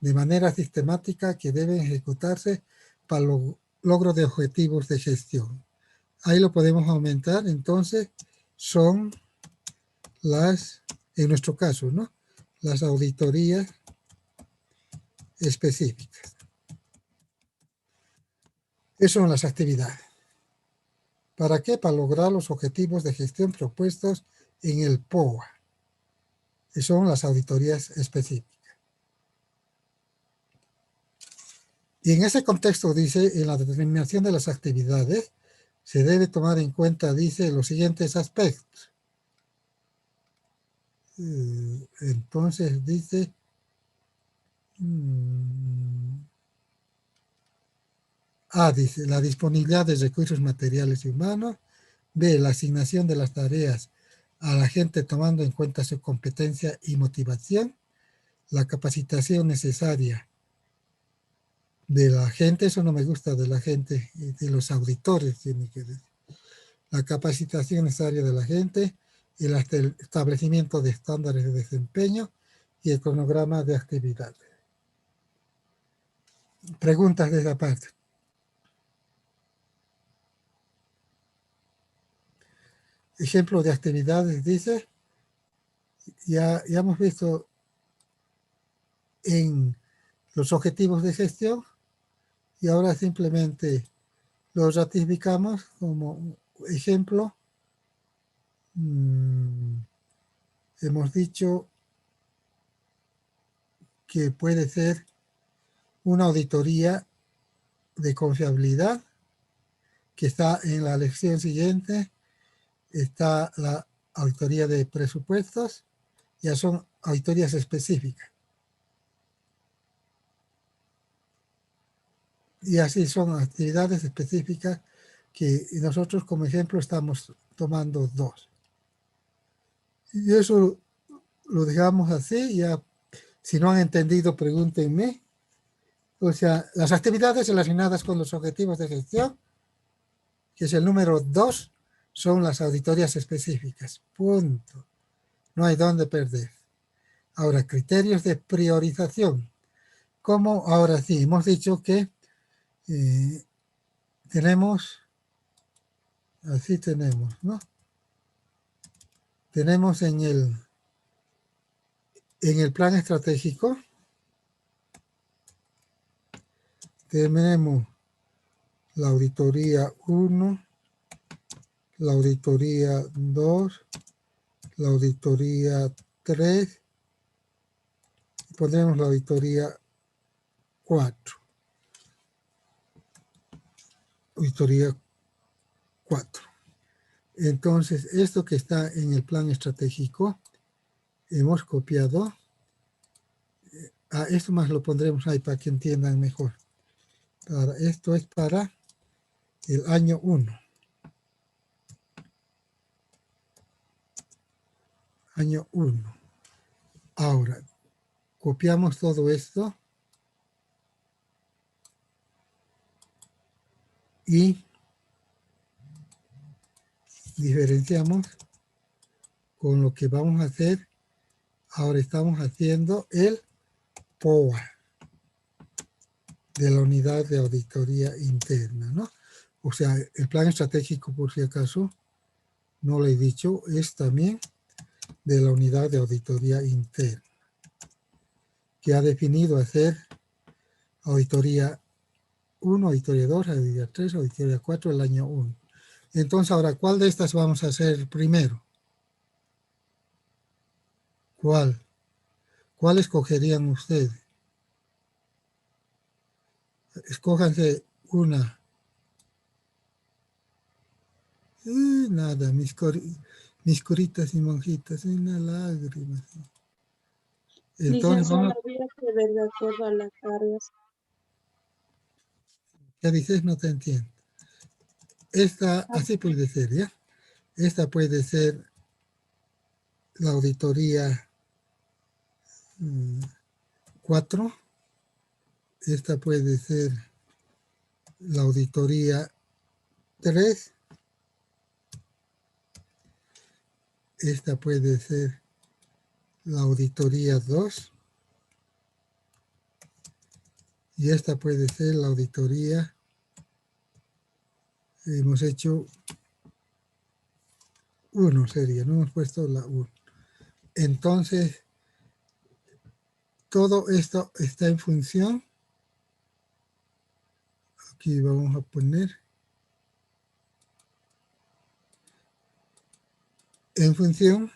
de manera sistemática que deben ejecutarse para el logro de objetivos de gestión. Ahí lo podemos aumentar, entonces son en nuestro caso, ¿no? Las auditorías específicas. Esas son las actividades. ¿Para qué? Para lograr los objetivos de gestión propuestos en el POA. Esas son las auditorías específicas. Y en ese contexto, dice, en la determinación de las actividades, se debe tomar en cuenta, dice, los siguientes aspectos. Entonces dice, dice, la disponibilidad de recursos materiales y humanos. B, la asignación de las tareas a la gente tomando en cuenta su competencia y motivación. La capacitación necesaria de la gente, eso no me gusta de la gente, de los auditores tiene que decir. La capacitación necesaria de la gente, el establecimiento de estándares de desempeño y el cronograma de actividades. Preguntas de esa parte. Ejemplo de actividades, dice, ya hemos visto en los objetivos de gestión y ahora simplemente los ratificamos como ejemplo. Hemos dicho que puede ser una auditoría de confiabilidad, que está en la lección siguiente, está la auditoría de presupuestos, ya son auditorías específicas. Y así son actividades específicas que nosotros como ejemplo estamos tomando 2. Y eso lo dejamos así, ya si no han entendido pregúntenme. O sea, las actividades relacionadas con los objetivos de gestión, que es el número 2, son las auditorías específicas. Punto. No hay dónde perder. Ahora, criterios de priorización. Como ahora sí, hemos dicho que tenemos, así tenemos, ¿no? Tenemos en el plan estratégico, tenemos la auditoría 1, la auditoría 2, la auditoría 3, y pondremos la auditoría 4. Auditoría 4. Entonces, esto que está en el plan estratégico, hemos copiado. Esto más lo pondremos ahí para que entiendan mejor. Esto es para el año 1. Año 1. Ahora, copiamos todo esto y diferenciamos con lo que vamos a hacer. Ahora estamos haciendo el POA de la unidad de auditoría interna, ¿no? O sea, el plan estratégico, por si acaso, no lo he dicho, es también de la unidad de auditoría interna, que ha definido hacer auditoría 1, auditoría 2, auditoría 3, auditoría 4 el año 1. Entonces, ahora, ¿cuál de estas vamos a hacer primero? ¿Cuál? ¿Cuál escogerían ustedes? Escójanse una. Nada, mis curitas y monjitas, una lágrima. Entonces, Licenciado, habría que ver de acuerdo a las áreas. ¿qué dices? No te entiendo. Esta, así puede ser, ¿ya? Esta puede ser la auditoría 4. Esta puede ser la auditoría 3. Esta puede ser la auditoría 2. Y esta puede ser la auditoría. Hemos hecho 1 sería, no hemos puesto la 1. Entonces, todo esto está en función. Aquí vamos a poner en función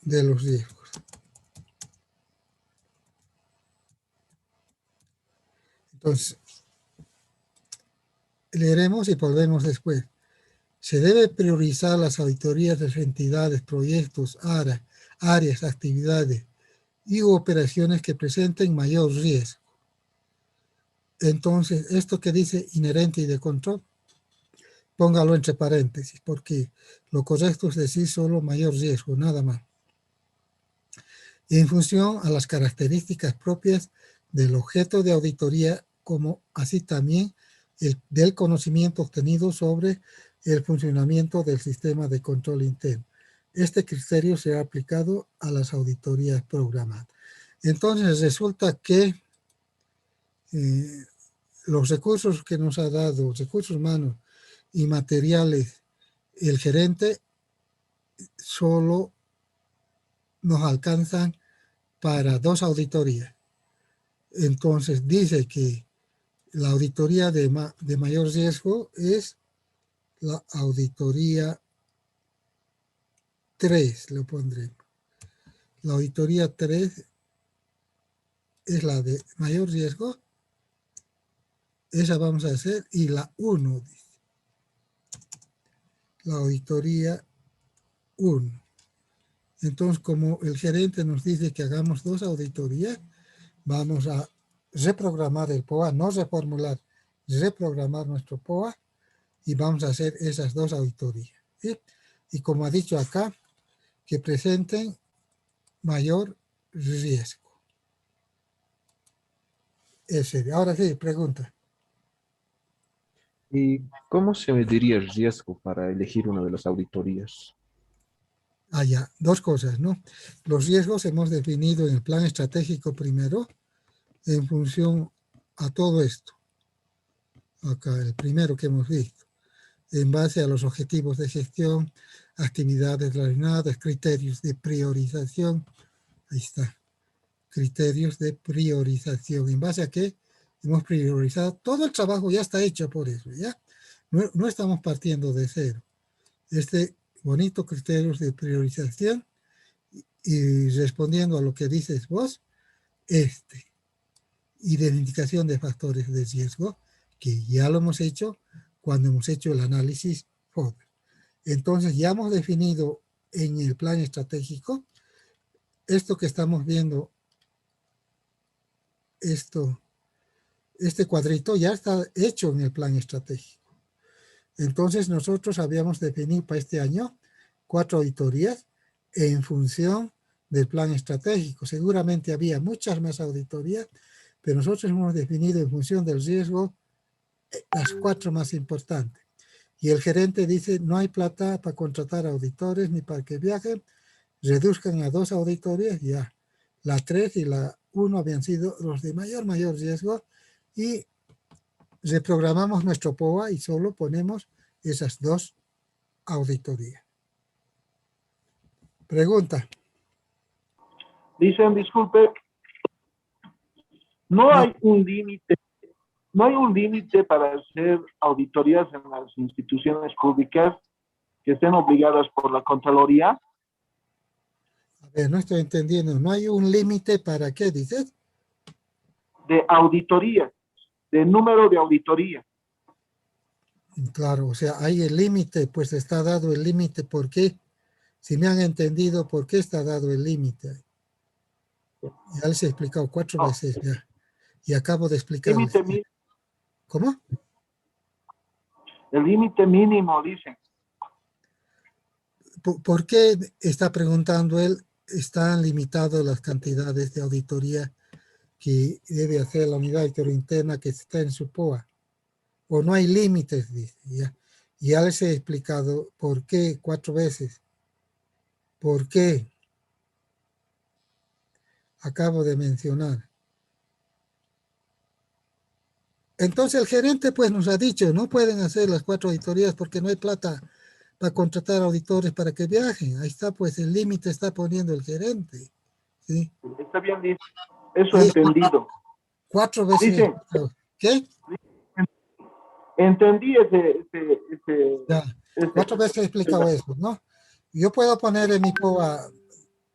de los riesgos. Entonces, leeremos y volvemos después. Se debe priorizar las auditorías de las entidades, proyectos, áreas, actividades y operaciones que presenten mayor riesgo. Entonces, esto que dice inherente y de control, póngalo entre paréntesis, porque lo correcto es decir solo mayor riesgo, nada más. En función a las características propias del objeto de auditoría, como así también del conocimiento obtenido sobre el funcionamiento del sistema de control interno. Este criterio será aplicado a las auditorías programadas. Entonces resulta que los recursos que nos ha dado, recursos humanos y materiales, el gerente solo nos alcanzan para 2 auditorías. Entonces dice que la auditoría de mayor riesgo es la auditoría 3, lo pondremos. La auditoría 3 es la de mayor riesgo. Esa vamos a hacer. Y la 1, dice. La auditoría 1. Entonces, como el gerente nos dice que hagamos 2 auditorías, vamos a reprogramar el POA, no reformular, reprogramar nuestro POA y vamos a hacer esas 2 auditorías. ¿Sí? Y como ha dicho acá, que presenten mayor riesgo. Ese. Ahora sí, pregunta. ¿Y cómo se mediría el riesgo para elegir una de las auditorías? Ya, 2 cosas, ¿no? Los riesgos hemos definido en el plan estratégico primero, en función a todo esto. Acá, el primero que hemos visto. En base a los objetivos de gestión, actividades relacionadas, criterios de priorización. Ahí está. Criterios de priorización. ¿En base a qué? Hemos priorizado. Todo el trabajo ya está hecho por eso, ¿ya? No estamos partiendo de cero. Bonito criterios de priorización y respondiendo a lo que dices vos, identificación de factores de riesgo, que ya lo hemos hecho cuando hemos hecho el análisis FODA. Entonces ya hemos definido en el plan estratégico esto que estamos viendo, este cuadrito ya está hecho en el plan estratégico. Entonces nosotros habíamos definido para este año 4 auditorías en función del plan estratégico. Seguramente había muchas más auditorías, pero nosotros hemos definido en función del riesgo las 4 más importantes. Y el gerente dice, no hay plata para contratar auditores ni para que viajen, reduzcan a 2 auditorías, ya. La 3 y la 1 habían sido los de mayor riesgo y reprogramamos nuestro POA y solo ponemos esas 2 auditorías. Pregunta. Dicen, disculpe, no hay un límite para hacer auditorías en las instituciones públicas que estén obligadas por la Contraloría. A ver, no estoy entendiendo. ¿No hay un límite para qué, dices? De auditoría, de número de auditoría. Claro, o sea, hay el límite, pues está dado el límite. ¿Por qué? Si me han entendido, ¿por qué está dado el límite? Ya les he explicado 4 veces ya. Y acabo de explicarles. ¿Cómo? El límite mínimo, dicen. ¿Por qué está preguntando él? Están limitadas las cantidades de auditoría que debe hacer la unidad interna que está en su POA. O no hay límites, dice. Ya les he explicado por qué 4 veces. ¿Por qué? Acabo de mencionar. Entonces el gerente pues nos ha dicho, no pueden hacer las 4 auditorías porque no hay plata para contratar auditores para que viajen. Ahí está, pues el límite está poniendo el gerente. ¿Sí? Está bien, dice. Eso he entendido. 4 veces. Dice, ¿qué? Entendí Ya, 4 veces he explicado eso, ¿no? Yo puedo poner en mi POA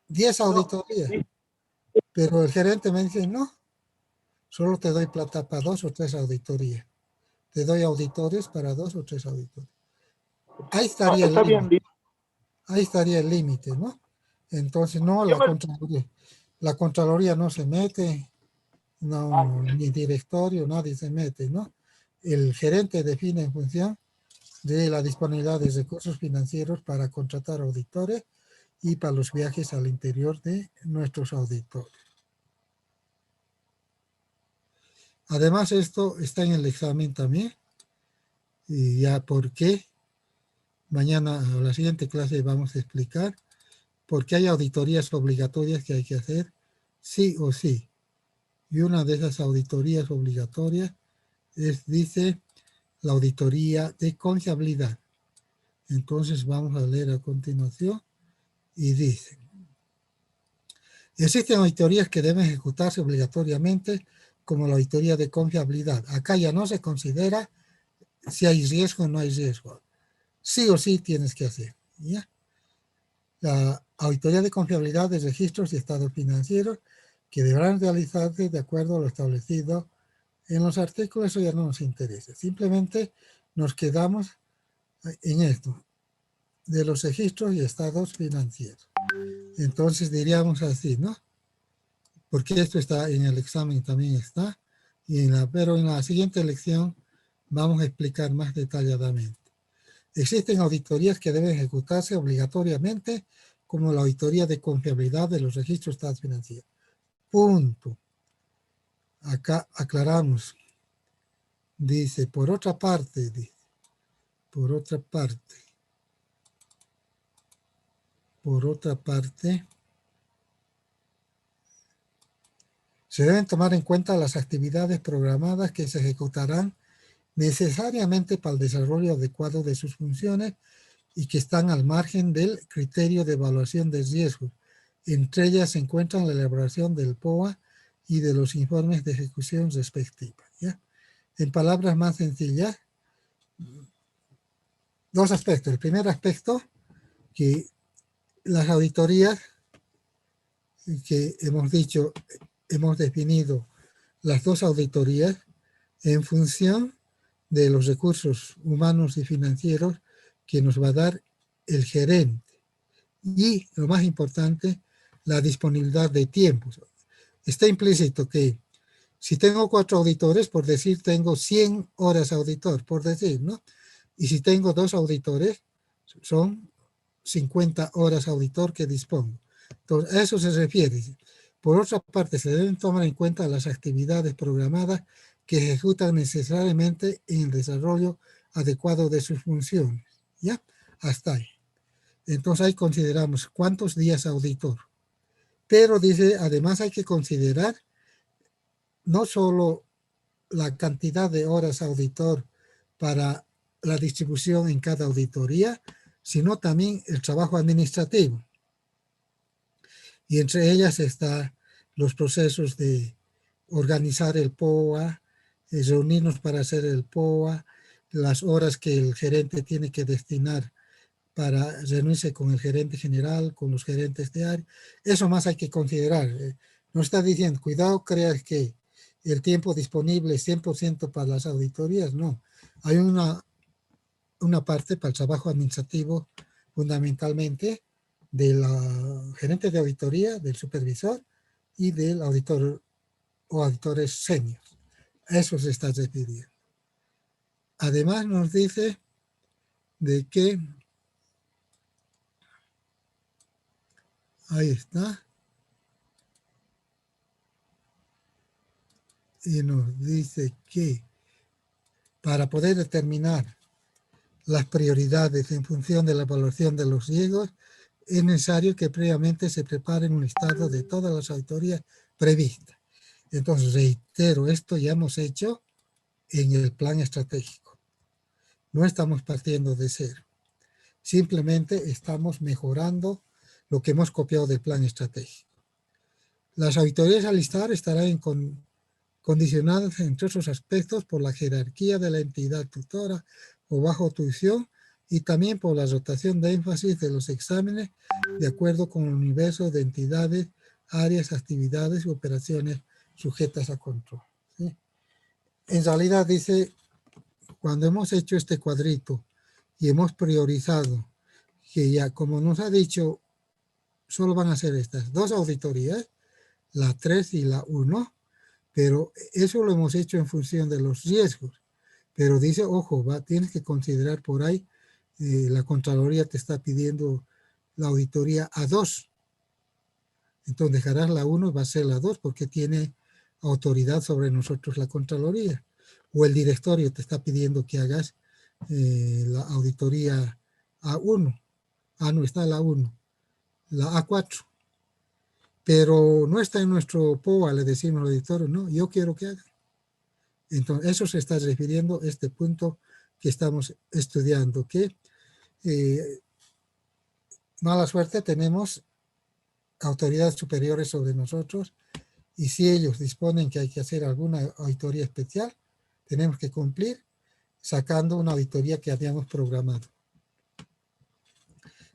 10 auditorías, pero el gerente me dice, no, solo te doy plata para 2 o 3 auditorías. te doy auditores para 2 o 3 auditores. Ahí estaría el Está bien, límite. Ahí estaría el límite, ¿no? Entonces, no, la Contraloría no se mete, no, ni directorio, nadie se mete, ¿no? El gerente define en función de la disponibilidad de recursos financieros para contratar auditores y para los viajes al interior de nuestros auditores. Además, esto está en el examen también, y ya por qué, mañana o la siguiente clase vamos a explicar por qué hay auditorías obligatorias que hay que hacer sí o sí. Y una de esas auditorías obligatorias dice la auditoría de confiabilidad. Entonces vamos a leer a continuación y dice: existen auditorías que deben ejecutarse obligatoriamente como la auditoría de confiabilidad. Acá ya no se considera si hay riesgo o no hay riesgo. Sí o sí tienes que hacer, ¿ya? La auditoría de confiabilidad de registros y estados financieros que deberán realizarse de acuerdo a lo establecido en los artículos. Eso ya no nos interesa. Simplemente nos quedamos en esto, de los registros y estados financieros. Entonces diríamos así, ¿no? Porque esto está en el examen, también está, pero en la siguiente lección vamos a explicar más detalladamente. Existen auditorías que deben ejecutarse obligatoriamente, como la auditoría de confiabilidad de los registros estados financieros. Punto. Acá aclaramos. Dice, por otra parte, se deben tomar en cuenta las actividades programadas que se ejecutarán necesariamente para el desarrollo adecuado de sus funciones y que están al margen del criterio de evaluación de riesgos. Entre ellas se encuentran la elaboración del POA y de los informes de ejecución respectiva, ¿ya? En palabras más sencillas, dos aspectos. El primer aspecto, que las auditorías que hemos dicho, hemos definido las dos auditorías en función de los recursos humanos y financieros que nos va a dar el gerente. Y, lo más importante, la disponibilidad de tiempos. Está implícito que si tengo 4 auditores, por decir, tengo 100 horas auditor, por decir, ¿no? Y si tengo 2 auditores, son 50 horas auditor que dispongo. Entonces, a eso se refiere. Por otra parte, se deben tomar en cuenta las actividades programadas que ejecutan necesariamente en el desarrollo adecuado de sus funciones. ¿Ya? Hasta ahí. Entonces ahí consideramos cuántos días auditor. Pero dice, además hay que considerar no solo la cantidad de horas auditor para la distribución en cada auditoría, sino también el trabajo administrativo. Y entre ellas están los procesos de organizar el POA, reunirnos para hacer el POA, las horas que el gerente tiene que destinar para reunirse con el gerente general, con los gerentes de área. Eso más hay que considerar. No está diciendo, cuidado, creas que el tiempo disponible es 100% para las auditorías. No, hay una parte para el trabajo administrativo, fundamentalmente, del gerente de auditoría, del supervisor y del auditor o auditores seniors. A eso se está refiriendo. Además nos dice de que, ahí está, y nos dice que para poder determinar las prioridades en función de la evaluación de los riesgos, es necesario que previamente se prepare un listado de todas las auditorías previstas. Entonces, reitero, esto ya hemos hecho en el plan estratégico. No estamos partiendo de cero. Simplemente estamos mejorando lo que hemos copiado del plan estratégico. Las auditorías a listar estarán condicionadas, entre otros aspectos, por la jerarquía de la entidad tutora o bajo tuición y también por la rotación de énfasis de los exámenes de acuerdo con el universo de entidades, áreas, actividades y operaciones sujetas a control. ¿Sí? En realidad dice cuando hemos hecho este cuadrito y hemos priorizado, que ya como nos ha dicho, solo van a ser estas dos auditorías, la 3 y la 1, pero eso lo hemos hecho en función de los riesgos. Pero dice, ojo, tienes que considerar por ahí, la Contraloría te está pidiendo la auditoría a 2. Entonces dejarás la 1 y va a ser la 2 porque tiene autoridad sobre nosotros la Contraloría. O el directorio te está pidiendo que hagas la auditoría A1. No está la 1, la A4. Pero no está en nuestro POA, le decimos al auditorio, no, yo quiero que haga. Entonces, eso se está refiriendo a este punto que estamos estudiando, que mala suerte tenemos autoridades superiores sobre nosotros y si ellos disponen que hay que hacer alguna auditoría especial, tenemos que cumplir sacando una auditoría que habíamos programado.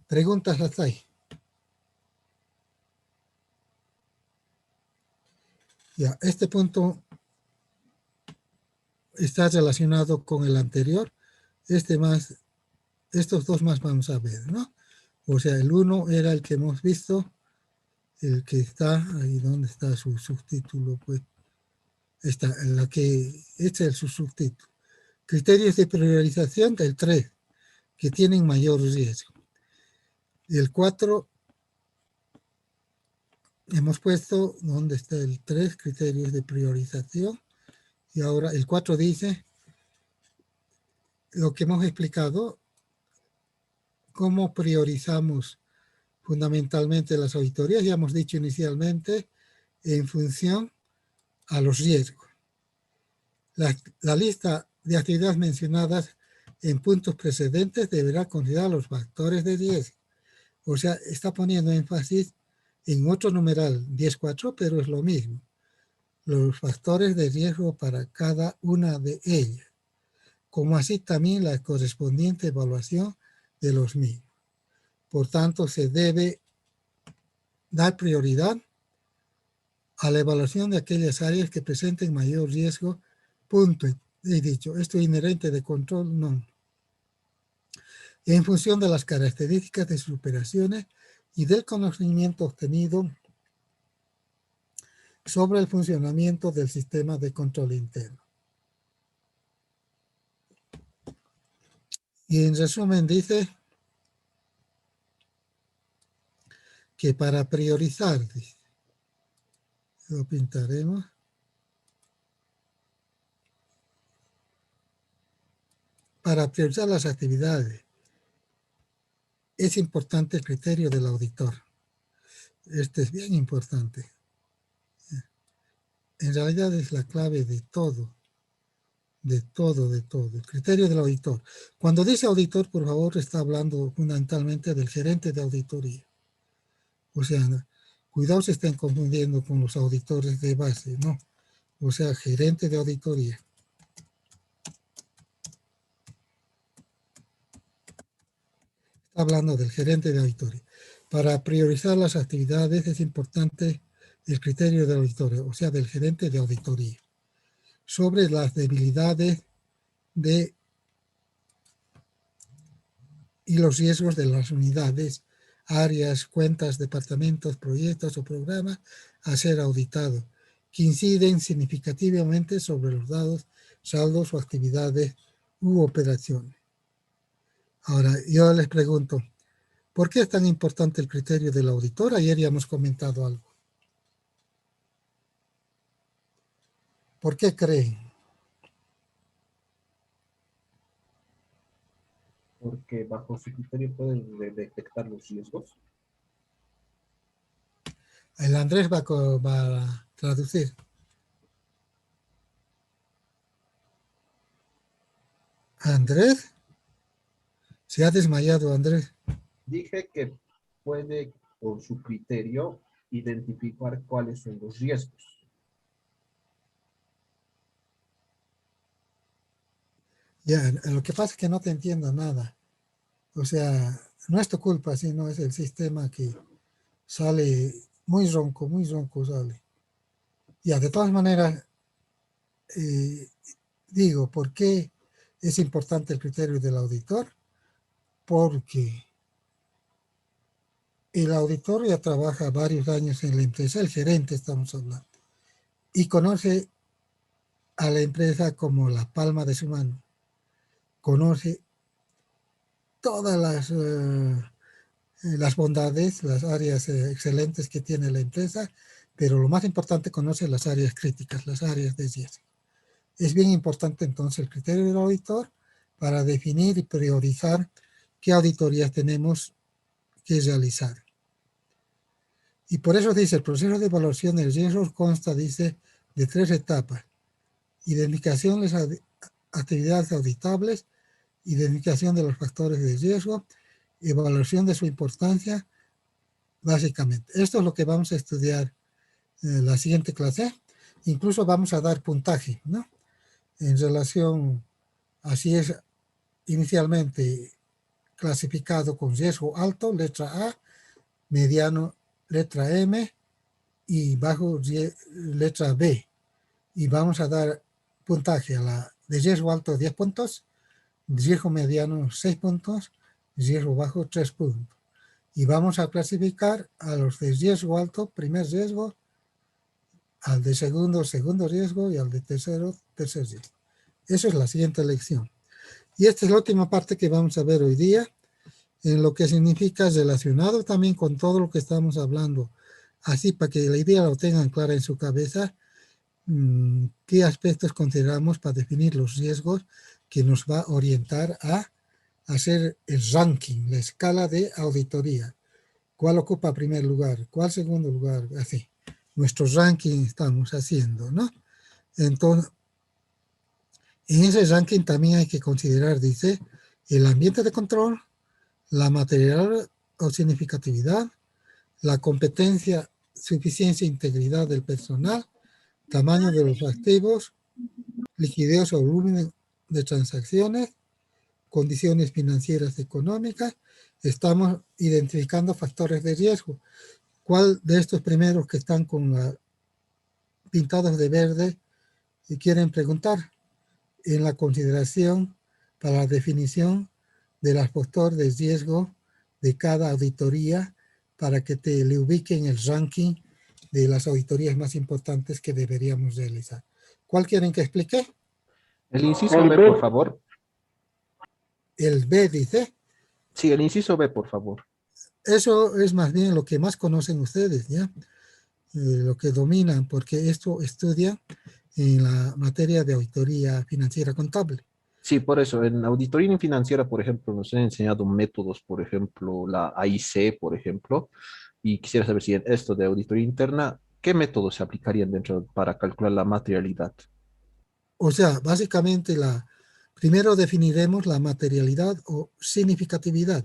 ¿Preguntas hasta ahí? Ya, este punto está relacionado con el anterior. Estos dos más vamos a ver, ¿no? O sea, el 1 era el que hemos visto, el que está ahí, ¿dónde está su subtítulo? Pues este es el subtítulo. Criterios de priorización del 3, que tienen mayor riesgo. El 4, hemos puesto, ¿dónde está el 3? Criterios de priorización. Y ahora el 4 dice, lo que hemos explicado, cómo priorizamos fundamentalmente las auditorías, ya hemos dicho inicialmente, en función a los riesgos. La lista de actividades mencionadas en puntos precedentes deberá considerar los factores de riesgo. O sea, está poniendo énfasis en otro numeral 10.4, pero es lo mismo. Los factores de riesgo para cada una de ellas, como así también la correspondiente evaluación de los mismos. Por tanto, se debe dar prioridad a la evaluación de aquellas áreas que presenten mayor riesgo. Punto. He dicho, esto es inherente de control, no. En función de las características de sus operaciones y del conocimiento obtenido sobre el funcionamiento del sistema de control interno. Y en resumen dice que para priorizar, lo pintaremos, para priorizar las actividades, es importante el criterio del auditor. Este es bien importante. En realidad es la clave de todo. De todo. El criterio del auditor. Cuando dice auditor, por favor, está hablando fundamentalmente del gerente de auditoría. O sea, cuidado se estén confundiendo con los auditores de base, no. O sea, gerente de auditoría. Está hablando del gerente de auditoría. Para priorizar las actividades es importante el criterio del auditor, o sea, del gerente de auditoría, sobre las debilidades y los riesgos de las unidades, áreas, cuentas, departamentos, proyectos o programas a ser auditados, que inciden significativamente sobre los datos, saldos o actividades u operaciones. Ahora, yo les pregunto, ¿por qué es tan importante el criterio del auditor? Ayer ya hemos comentado algo. ¿Por qué creen? Porque bajo su criterio pueden detectar los riesgos. El Andrés va a traducir. ¿Andrés? Se ha desmayado, Andrés. Dije que puede, por su criterio, identificar cuáles son los riesgos. Ya, lo que pasa es que no te entiendo nada. O sea, no es tu culpa, sino es el sistema que sale muy ronco sale. Ya, de todas maneras, digo, ¿por qué Es importante el criterio del auditor porque el auditor ya trabaja varios años en la empresa, el gerente estamos hablando, y conoce a la empresa como la palma de su mano. Conoce todas las bondades, las áreas excelentes que tiene la empresa, pero lo más importante, conoce las áreas críticas, las áreas de riesgo. Es bien importante entonces el criterio del auditor para definir y priorizar qué auditorías tenemos que realizar. Y por eso dice, el proceso de evaluación del riesgo consta, dice, de 3 etapas. Identificación de las actividades auditables, identificación de los factores de riesgo, evaluación de su importancia, básicamente. Esto es lo que vamos a estudiar en la siguiente clase. Incluso vamos a dar puntaje, ¿no? En relación, así es inicialmente clasificado con riesgo alto, letra A, mediano, letra M, y bajo, letra B. Y vamos a dar puntaje a la de riesgo alto 10 puntos, riesgo mediano 6 puntos, riesgo bajo 3 puntos. Y vamos a clasificar a los de riesgo alto, primer riesgo, al de segundo, segundo riesgo, y al de tercero, tercer riesgo. Eso es la siguiente lección. Y esta es la última parte que vamos a ver hoy día, en lo que significa relacionado también con todo lo que estamos hablando, así para que la idea lo tengan clara en su cabeza, qué aspectos consideramos para definir los riesgos que nos va a orientar a hacer el ranking, la escala de auditoría. ¿Cuál ocupa primer lugar? ¿Cuál segundo lugar? Así. Nuestro ranking estamos haciendo, ¿no? Entonces, en ese ranking también hay que considerar, dice, el ambiente de control, la materialidad o significatividad, la competencia, suficiencia e integridad del personal, tamaño de los activos, liquidez o volumen de transacciones, condiciones financieras económicas. Estamos identificando factores de riesgo. ¿Cuál de estos primeros que están pintados de verde y quieren preguntar? En la consideración para la definición del factor de riesgo de cada auditoría para que le ubiquen el ranking de las auditorías más importantes que deberíamos realizar. ¿Cuál quieren que explique? El inciso El B, B. por favor. El B dice. Sí, el inciso B, por favor. Eso es más bien lo que más conocen ustedes, ¿ya? Lo que dominan, porque esto estudia en la materia de auditoría financiera contable. Sí, por eso, en auditoría financiera, por ejemplo, nos han enseñado métodos, por ejemplo, la AIC, por ejemplo, y quisiera saber si en esto de auditoría interna, ¿qué métodos se aplicarían dentro para calcular la materialidad? O sea, básicamente primero definiremos la materialidad o significatividad.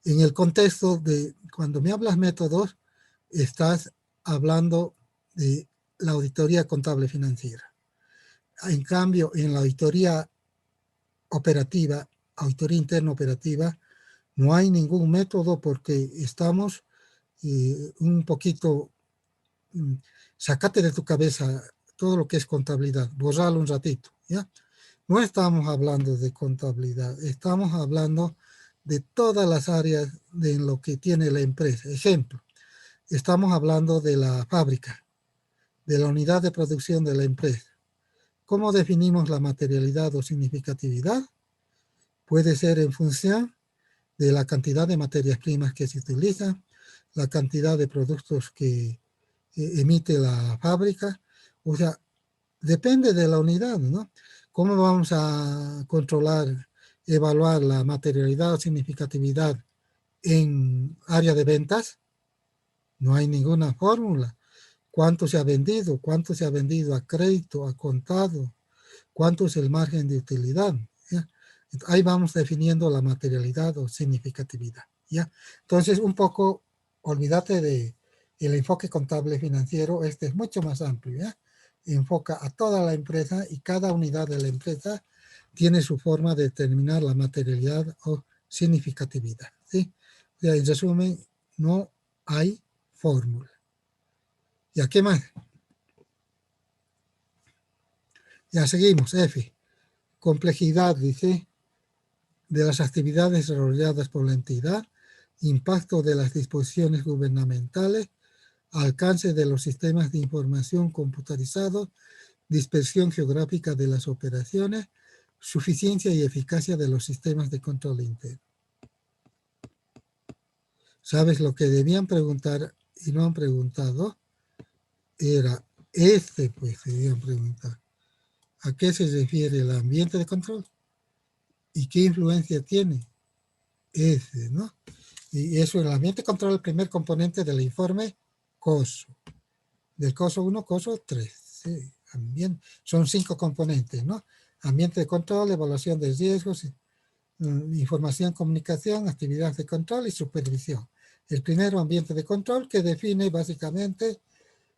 En el contexto de cuando me hablas métodos, estás hablando de la auditoría contable financiera. En cambio, en la auditoría operativa, auditoría interna operativa, no hay ningún método porque estamos un poquito, sacate de tu cabeza todo lo que es contabilidad, borralo un ratito, ¿ya? No estamos hablando de contabilidad, estamos hablando de todas las áreas de lo que tiene la empresa. Ejemplo, estamos hablando de la fábrica, de la unidad de producción de la empresa. ¿Cómo definimos la materialidad o significatividad? Puede ser en función de la cantidad de materias primas que se utiliza, la cantidad de productos que emite la fábrica, o sea, depende de la unidad, ¿no? ¿Cómo vamos a controlar, evaluar la materialidad o significatividad en área de ventas? No hay ninguna fórmula. ¿Cuánto se ha vendido? ¿Cuánto se ha vendido a crédito, a contado? ¿Cuánto es el margen de utilidad? ¿Ya? Ahí vamos definiendo la materialidad o significatividad, ¿ya? Entonces, un poco, olvídate del enfoque contable financiero, este es mucho más amplio, ¿ya? Enfoca a toda la empresa y cada unidad de la empresa tiene su forma de determinar la materialidad o significatividad, ¿sí? O sea, en resumen, no hay fórmula. ¿Ya qué más? Ya seguimos, F. complejidad, dice, de las actividades desarrolladas por la entidad, impacto de las disposiciones gubernamentales, alcance de los sistemas de información computarizados, dispersión geográfica de las operaciones, suficiencia y eficacia de los sistemas de control interno. ¿Sabes lo que debían preguntar y no han preguntado? Era pues debían preguntar. ¿A qué se refiere el ambiente de control? ¿Y qué influencia tiene? ¿No? Y eso, el ambiente de control, el primer componente del informe COSO. Del COSO 1, COSO 3. Sí, son 5 componentes, ¿no? Ambiente de control, evaluación de riesgos, información, comunicación, actividades de control y supervisión. El primero, ambiente de control, que define básicamente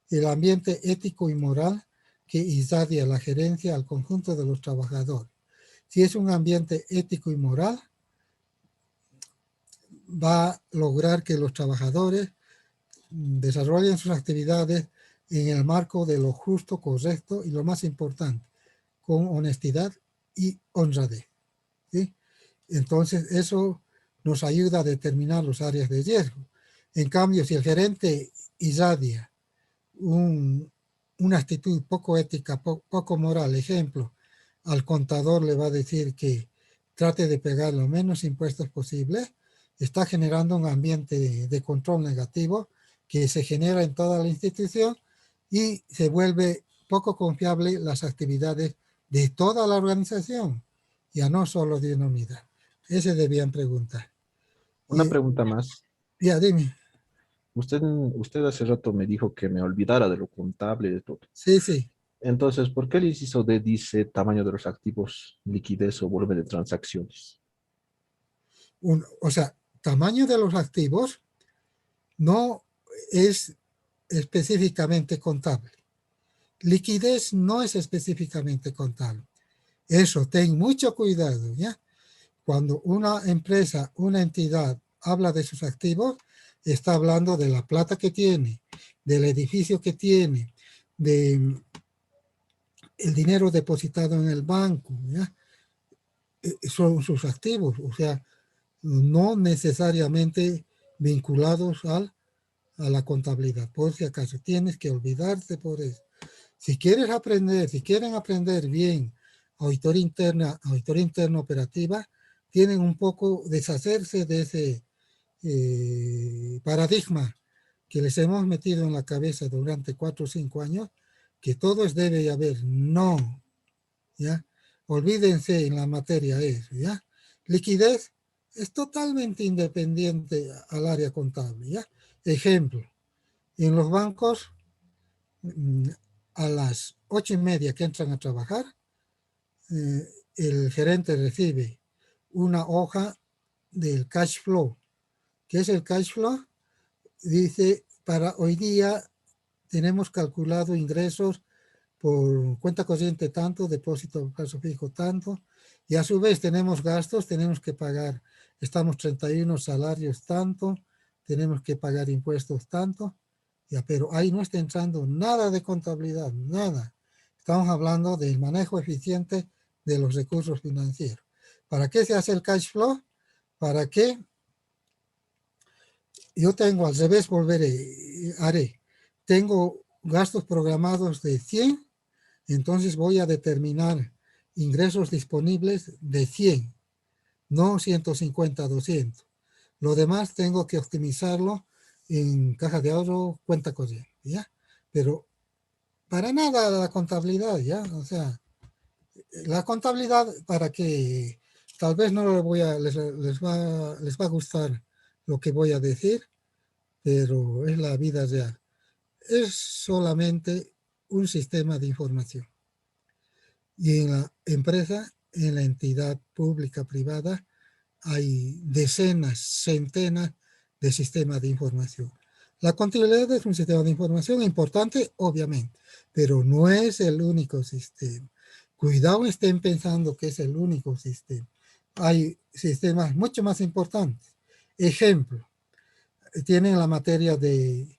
el ambiente ético y moral que irradia la gerencia al conjunto de los trabajadores. Si es un ambiente ético y moral, va a lograr que los trabajadores desarrollen sus actividades en el marco de lo justo, correcto y lo más importante, con honestidad y honradez. ¿Sí? Entonces, eso nos ayuda a determinar las áreas de riesgo. En cambio, si el gerente irradia una actitud poco ética, poco moral, ejemplo, al contador le va a decir que trate de pagar lo menos impuestos posible, está generando un ambiente de control negativo que se genera en toda la institución y se vuelve poco confiable las actividades de toda la organización, ya no solo de una unidad. Ese debían preguntar. Una pregunta más. Ya, dime. Usted hace rato me dijo que me olvidara de lo contable, de todo. Sí, sí. Entonces, ¿por qué el inciso D dice tamaño de los activos, liquidez o volumen de transacciones? O sea, tamaño de los activos no es específicamente contable. Liquidez no es específicamente contable. Eso, ten mucho cuidado, ¿ya? Cuando una empresa, una entidad habla de sus activos, está hablando de la plata que tiene, del edificio que tiene, del dinero depositado en el banco, ¿ya? Son sus activos, o sea, no necesariamente vinculados a la contabilidad. Por si acaso, tienes que olvidarte por eso. Si quieres aprender, si quieren aprender bien auditoría interna operativa, tienen un poco deshacerse de ese paradigma que les hemos metido en la cabeza durante 4 o 5 años, que todos debe haber. No, ¿ya? Olvídense en la materia eso, ¿ya? Liquidez es totalmente independiente al área contable, ¿ya? Ejemplo, en los bancos, a las 8:30 que entran a trabajar, el gerente recibe una hoja del cash flow. ¿Qué es el cash flow? Dice, para hoy día tenemos calculado ingresos por cuenta corriente tanto, depósito a plazo fijo tanto, y a su vez tenemos gastos, tenemos que pagar, estamos 31 salarios tanto, tenemos que pagar impuestos tanto, ya, pero ahí no está entrando nada de contabilidad, nada. Estamos hablando del manejo eficiente de los recursos financieros. ¿Para qué se hace el cash flow? Para que yo tengo, al revés, haré. Tengo gastos programados de 100, entonces voy a determinar ingresos disponibles de 100, no 150, 200. Lo demás tengo que optimizarlo en caja de ahorro, cuenta corriente, ¿ya? Pero para nada la contabilidad, ¿ya? O sea, la contabilidad para que tal vez no les va a gustar lo que voy a decir, pero es la vida real. Es solamente un sistema de información. Y en la empresa, en la entidad pública privada, hay decenas, centenas de sistemas de información. La contabilidad es un sistema de información importante, obviamente, pero no es el único sistema. Cuidado, estén pensando que es el único sistema. Hay sistemas mucho más importantes. Ejemplo, tienen la materia de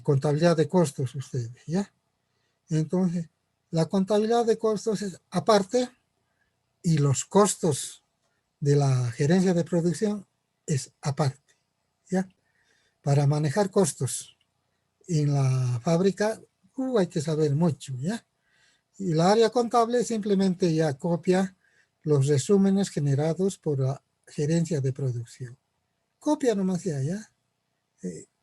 contabilidad de costos ustedes, ¿ya? Entonces, la contabilidad de costos es aparte y los costos de la gerencia de producción es aparte, ¿ya? Para manejar costos en la fábrica hay que saber mucho, ¿ya? Y la área contable simplemente ya copia los resúmenes generados por la gerencia de producción. Copia nomás ya.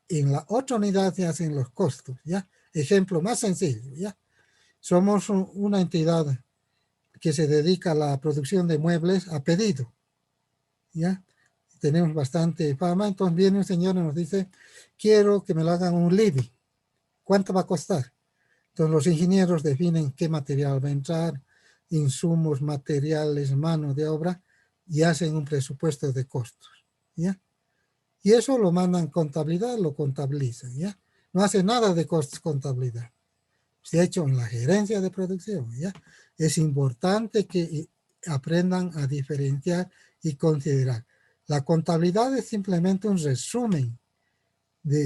En la otra unidad se hacen los costos, ¿ya? Ejemplo más sencillo, ¿ya? Somos una entidad que se dedica a la producción de muebles a pedido, ¿ya? Tenemos bastante fama, entonces viene un señor y nos dice, quiero que me lo hagan un living. ¿Cuánto va a costar? Entonces los ingenieros definen qué material va a entrar, insumos, materiales, mano de obra, y hacen un presupuesto de costos, ¿ya? Y eso lo mandan contabilidad, lo contabilizan, ¿ya? No hace nada de costos contabilidad. Se ha hecho en la gerencia de producción, ¿ya? Es importante que aprendan a diferenciar y considerar. La contabilidad es simplemente un resumen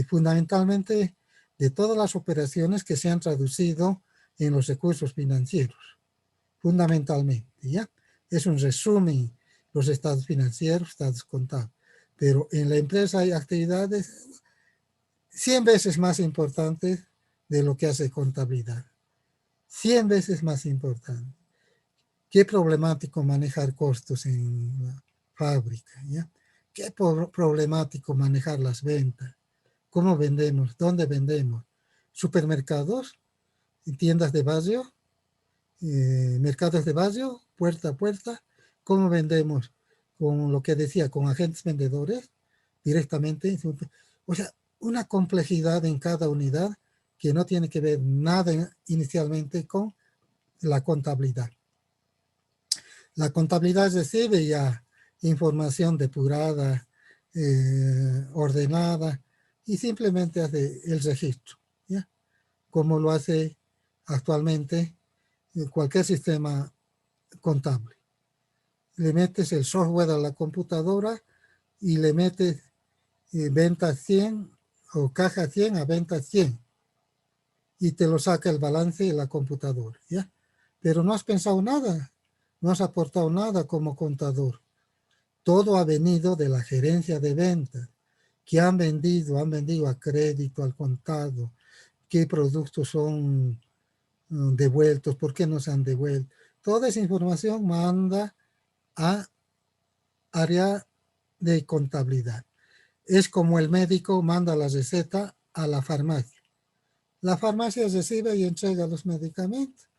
fundamentalmente de todas las operaciones que se han traducido en los recursos financieros, fundamentalmente, ¿ya? Es un resumen, los estados financieros, estados contables, pero en la empresa hay actividades 100 veces más importantes de lo que hace contabilidad, 100 veces más importante. Qué problemático manejar costos en la fábrica, ¿ya? Qué problemático manejar las ventas. ¿Cómo vendemos? ¿Dónde vendemos? ¿Supermercados? ¿Tiendas de barrio? ¿Mercados de barrio? ¿Puerta a puerta? ¿Cómo vendemos? Con lo que decía, con agentes vendedores directamente. O sea, una complejidad en cada unidad que no tiene que ver nada inicialmente con la contabilidad. La contabilidad recibe ya información depurada, ordenada, y simplemente hace el registro, ¿ya? Como lo hace actualmente cualquier sistema contable. Le metes el software a la computadora y le metes venta 100 o caja 100 a venta 100 y te lo saca el balance de la computadora, ¿ya? Pero no has pensado nada, no has aportado nada como contador. Todo ha venido de la gerencia de ventas, que han vendido a crédito, al contado, qué productos son devueltos, por qué no se han devuelto. Toda esa información manda a área de contabilidad. Es como el médico manda la receta a la farmacia. La farmacia recibe y entrega los medicamentos.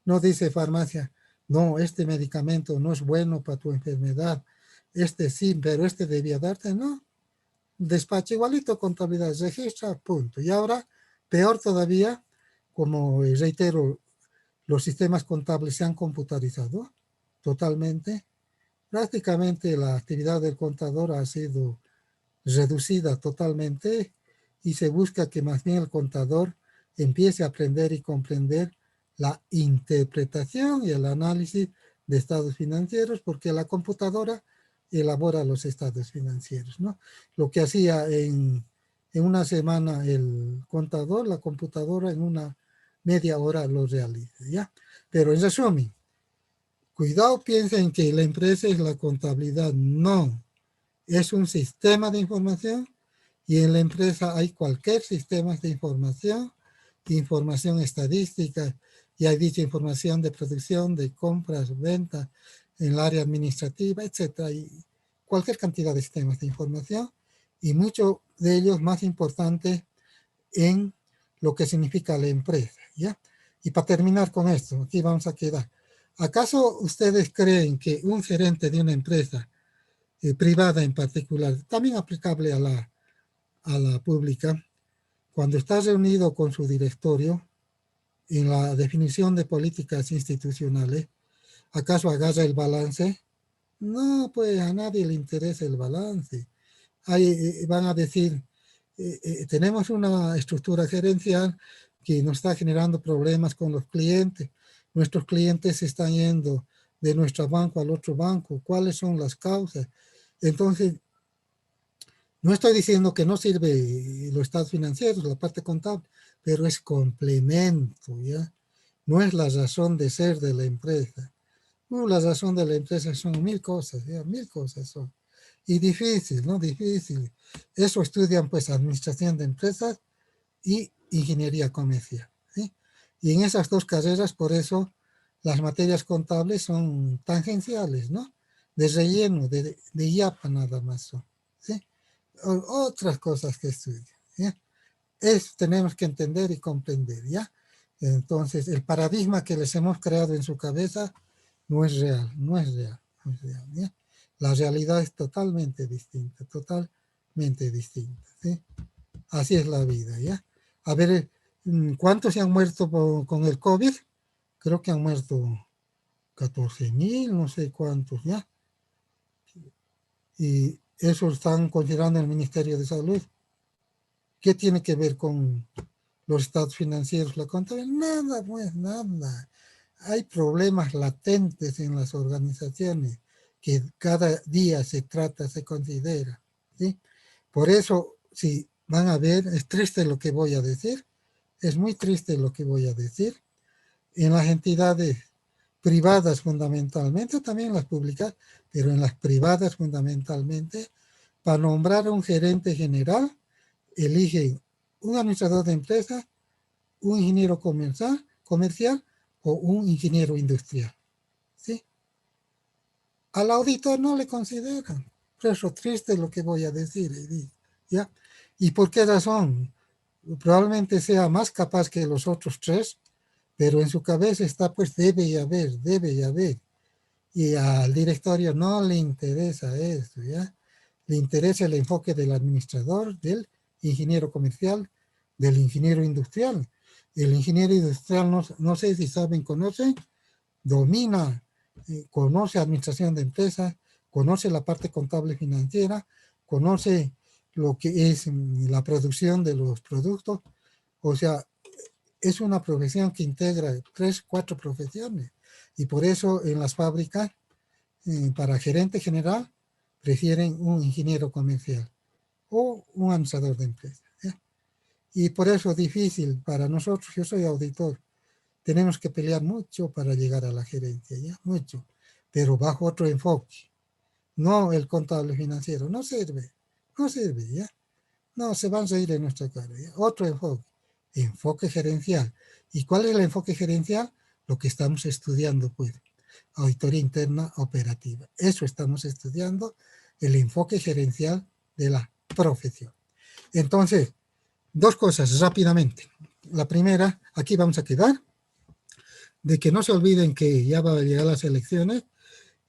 No dice farmacia, no, este medicamento no es bueno para tu enfermedad. Este sí, pero este debía darte, no. Despacho igualito, contabilidad, registra, punto. Y ahora, peor todavía, como reitero, los sistemas contables se han computarizado totalmente. Prácticamente la actividad del contador ha sido reducida totalmente y se busca que más bien el contador empiece a aprender y comprender la interpretación y el análisis de estados financieros, porque la computadora elabora los estados financieros, ¿no? Lo que hacía en una semana el contador, la computadora en una media hora lo realiza, ¿ya? Pero en resumen, cuidado, piensen que la empresa es la contabilidad, no. Es un sistema de información y en la empresa hay cualquier sistema de información estadística, y hay dicha información de producción, de compras, ventas, en el área administrativa, etcétera, y cualquier cantidad de sistemas de información, y muchos de ellos más importantes en lo que significa la empresa, ¿ya? Y para terminar con esto, aquí vamos a quedar. ¿Acaso ustedes creen que un gerente de una empresa privada en particular, también aplicable a la pública, cuando está reunido con su directorio en la definición de políticas institucionales, ¿acaso agarra el balance? No, pues a nadie le interesa el balance. Van a decir, tenemos una estructura gerencial que nos está generando problemas con los clientes. Nuestros clientes se están yendo de nuestro banco al otro banco. ¿Cuáles son las causas? Entonces, no estoy diciendo que no sirve los estados financieros, la parte contable, pero es complemento, ¿ya? No es la razón de ser de la empresa. La razón de la empresa son mil cosas, ya, mil cosas son. Y difícil, ¿no? Difícil. Eso estudian pues administración de empresas y ingeniería comercial, ¿sí? Y en esas dos carreras, por eso, las materias contables son tangenciales, ¿no? De relleno, de IAPA nada más son, ¿sí? Otras cosas que estudian, ¿ya? Eso tenemos que entender y comprender, ¿ya? Entonces, el paradigma que les hemos creado en su cabeza no es real, no es real, no es real, ¿ya? La realidad es totalmente distinta, ¿sí? Así es la vida, ¿ya? A ver, ¿cuántos se han muerto con el COVID? Creo que han muerto 14.000, no sé cuántos, ¿ya? Y eso están considerando el Ministerio de Salud. ¿Qué tiene que ver con los estados financieros, la contabilidad? Nada, pues, nada. Hay problemas latentes en las organizaciones que cada día se trata, se considera, ¿sí? Por eso, si van a ver, es triste lo que voy a decir, es muy triste lo que voy a decir. En las entidades privadas fundamentalmente, también las públicas, pero en las privadas fundamentalmente, para nombrar a un gerente general, eligen un administrador de empresa, un ingeniero comercial o un ingeniero industrial, ¿sí? Al auditor no le consideran. Por eso triste lo que voy a decir, ¿ya? ¿Y por qué razón? Probablemente sea más capaz que los otros tres, pero en su cabeza está, pues, debe y haber, debe y haber. Y al directorio no le interesa eso, ¿ya? Le interesa el enfoque del administrador, del ingeniero comercial, del ingeniero industrial. El ingeniero industrial, no sé si saben, conocen, domina, conoce administración de empresas, conoce la parte contable financiera, conoce lo que es la producción de los productos. O sea, es una profesión que integra 3, 4 profesiones. Y por eso en las fábricas, para gerente general, prefieren un ingeniero comercial o un administrador de empresas, ¿ya? Y por eso es difícil para nosotros, yo soy auditor, tenemos que pelear mucho para llegar a la gerencia, ¿ya? Mucho, pero bajo otro enfoque, no el contable financiero, no sirve, ¿ya? No, se van a reír en nuestra cara, ¿ya? Otro enfoque, enfoque gerencial. ¿Y cuál es el enfoque gerencial? Lo que estamos estudiando, pues, auditoría interna operativa. Eso estamos estudiando, el enfoque gerencial de la profesión. Entonces, dos cosas rápidamente. La primera, aquí vamos a quedar, de que no se olviden que ya va a llegar las elecciones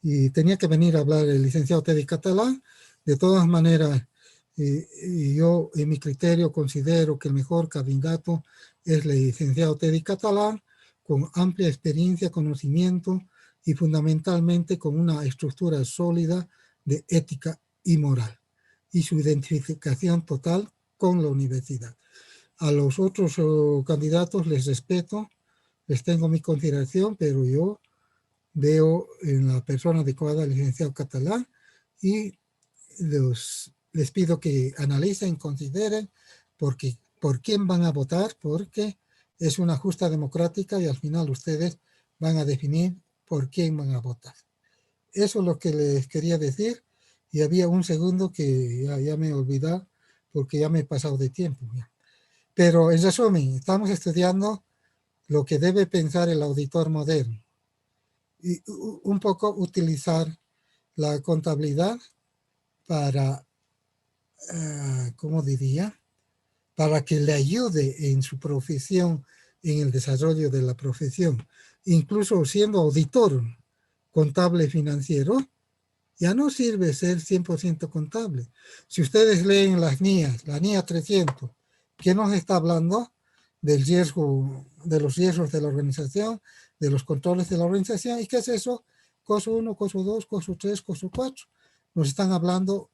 y tenía que venir a hablar el licenciado Teddy Catalán. De todas maneras, yo en mi criterio considero que el mejor candidato es el licenciado Teddy Catalán, con amplia experiencia, conocimiento y fundamentalmente con una estructura sólida de ética y moral y su identificación total con la universidad. A los otros candidatos les respeto, les tengo mi consideración, pero yo veo en la persona adecuada al licenciado Catalán y les pido que analicen, consideren por quién van a votar, porque es una justa democrática y al final ustedes van a definir por quién van a votar. Eso es lo que les quería decir y había un segundo que ya me he olvidado porque ya me he pasado de tiempo. Ya. Pero en resumen, estamos estudiando lo que debe pensar el auditor moderno y un poco utilizar la contabilidad para, ¿cómo diría? Para que le ayude en su profesión, en el desarrollo de la profesión. Incluso siendo auditor contable financiero, ya no sirve ser 100% contable. Si ustedes leen las NIAs, la NIA 300, ¿qué nos está hablando? Del riesgo, de los riesgos de la organización, de los controles de la organización. ¿Y qué es eso? COSO 1, COSO 2, COSO 3, COSO 4. Nos están hablando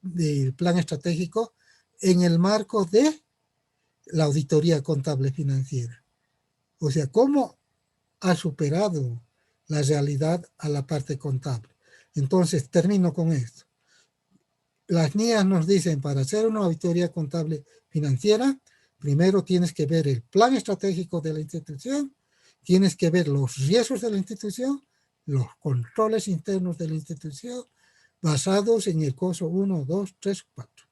del plan estratégico en el marco de la auditoría contable financiera. O sea, ¿cómo ha superado la realidad a la parte contable? Entonces, termino con esto. Las NIAs nos dicen, para hacer una auditoría contable financiera, primero tienes que ver el plan estratégico de la institución, tienes que ver los riesgos de la institución los controles internos de la institución basados en el coso 1, 2, 3, 4.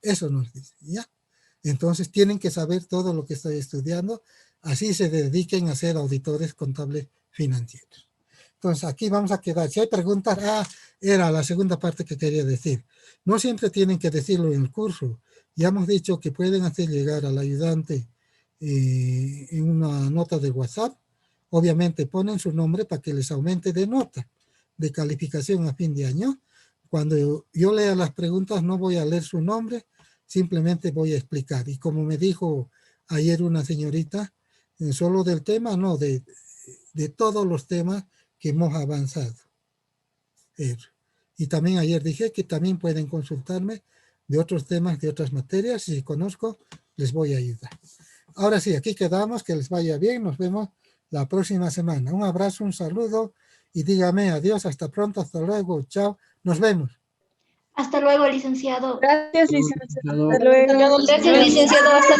Eso nos dice, ¿ya? Entonces tienen que saber todo lo que estoy estudiando, así se dediquen a ser auditores contables financieros. Entonces aquí vamos a quedar. Si hay preguntas, era la segunda parte que quería decir. No siempre tienen que decirlo en el curso. Ya hemos dicho que pueden hacer llegar al ayudante en una nota de WhatsApp. Obviamente ponen su nombre para que les aumente de nota, de calificación a fin de año. Cuando yo lea las preguntas no voy a leer su nombre, simplemente voy a explicar. Y como me dijo ayer una señorita, solo del tema, no, de todos los temas que hemos avanzado. Y también ayer dije que también pueden consultarme de otros temas, de otras materias. Si conozco, les voy a ayudar. Ahora sí, aquí quedamos, que les vaya bien. Nos vemos la próxima semana. Un abrazo, un saludo y dígame adiós, hasta pronto, hasta luego, chao, nos vemos. Hasta luego, licenciado. Gracias, licenciado. Hasta Hasta luego. Gracias, licenciado. Hasta luego.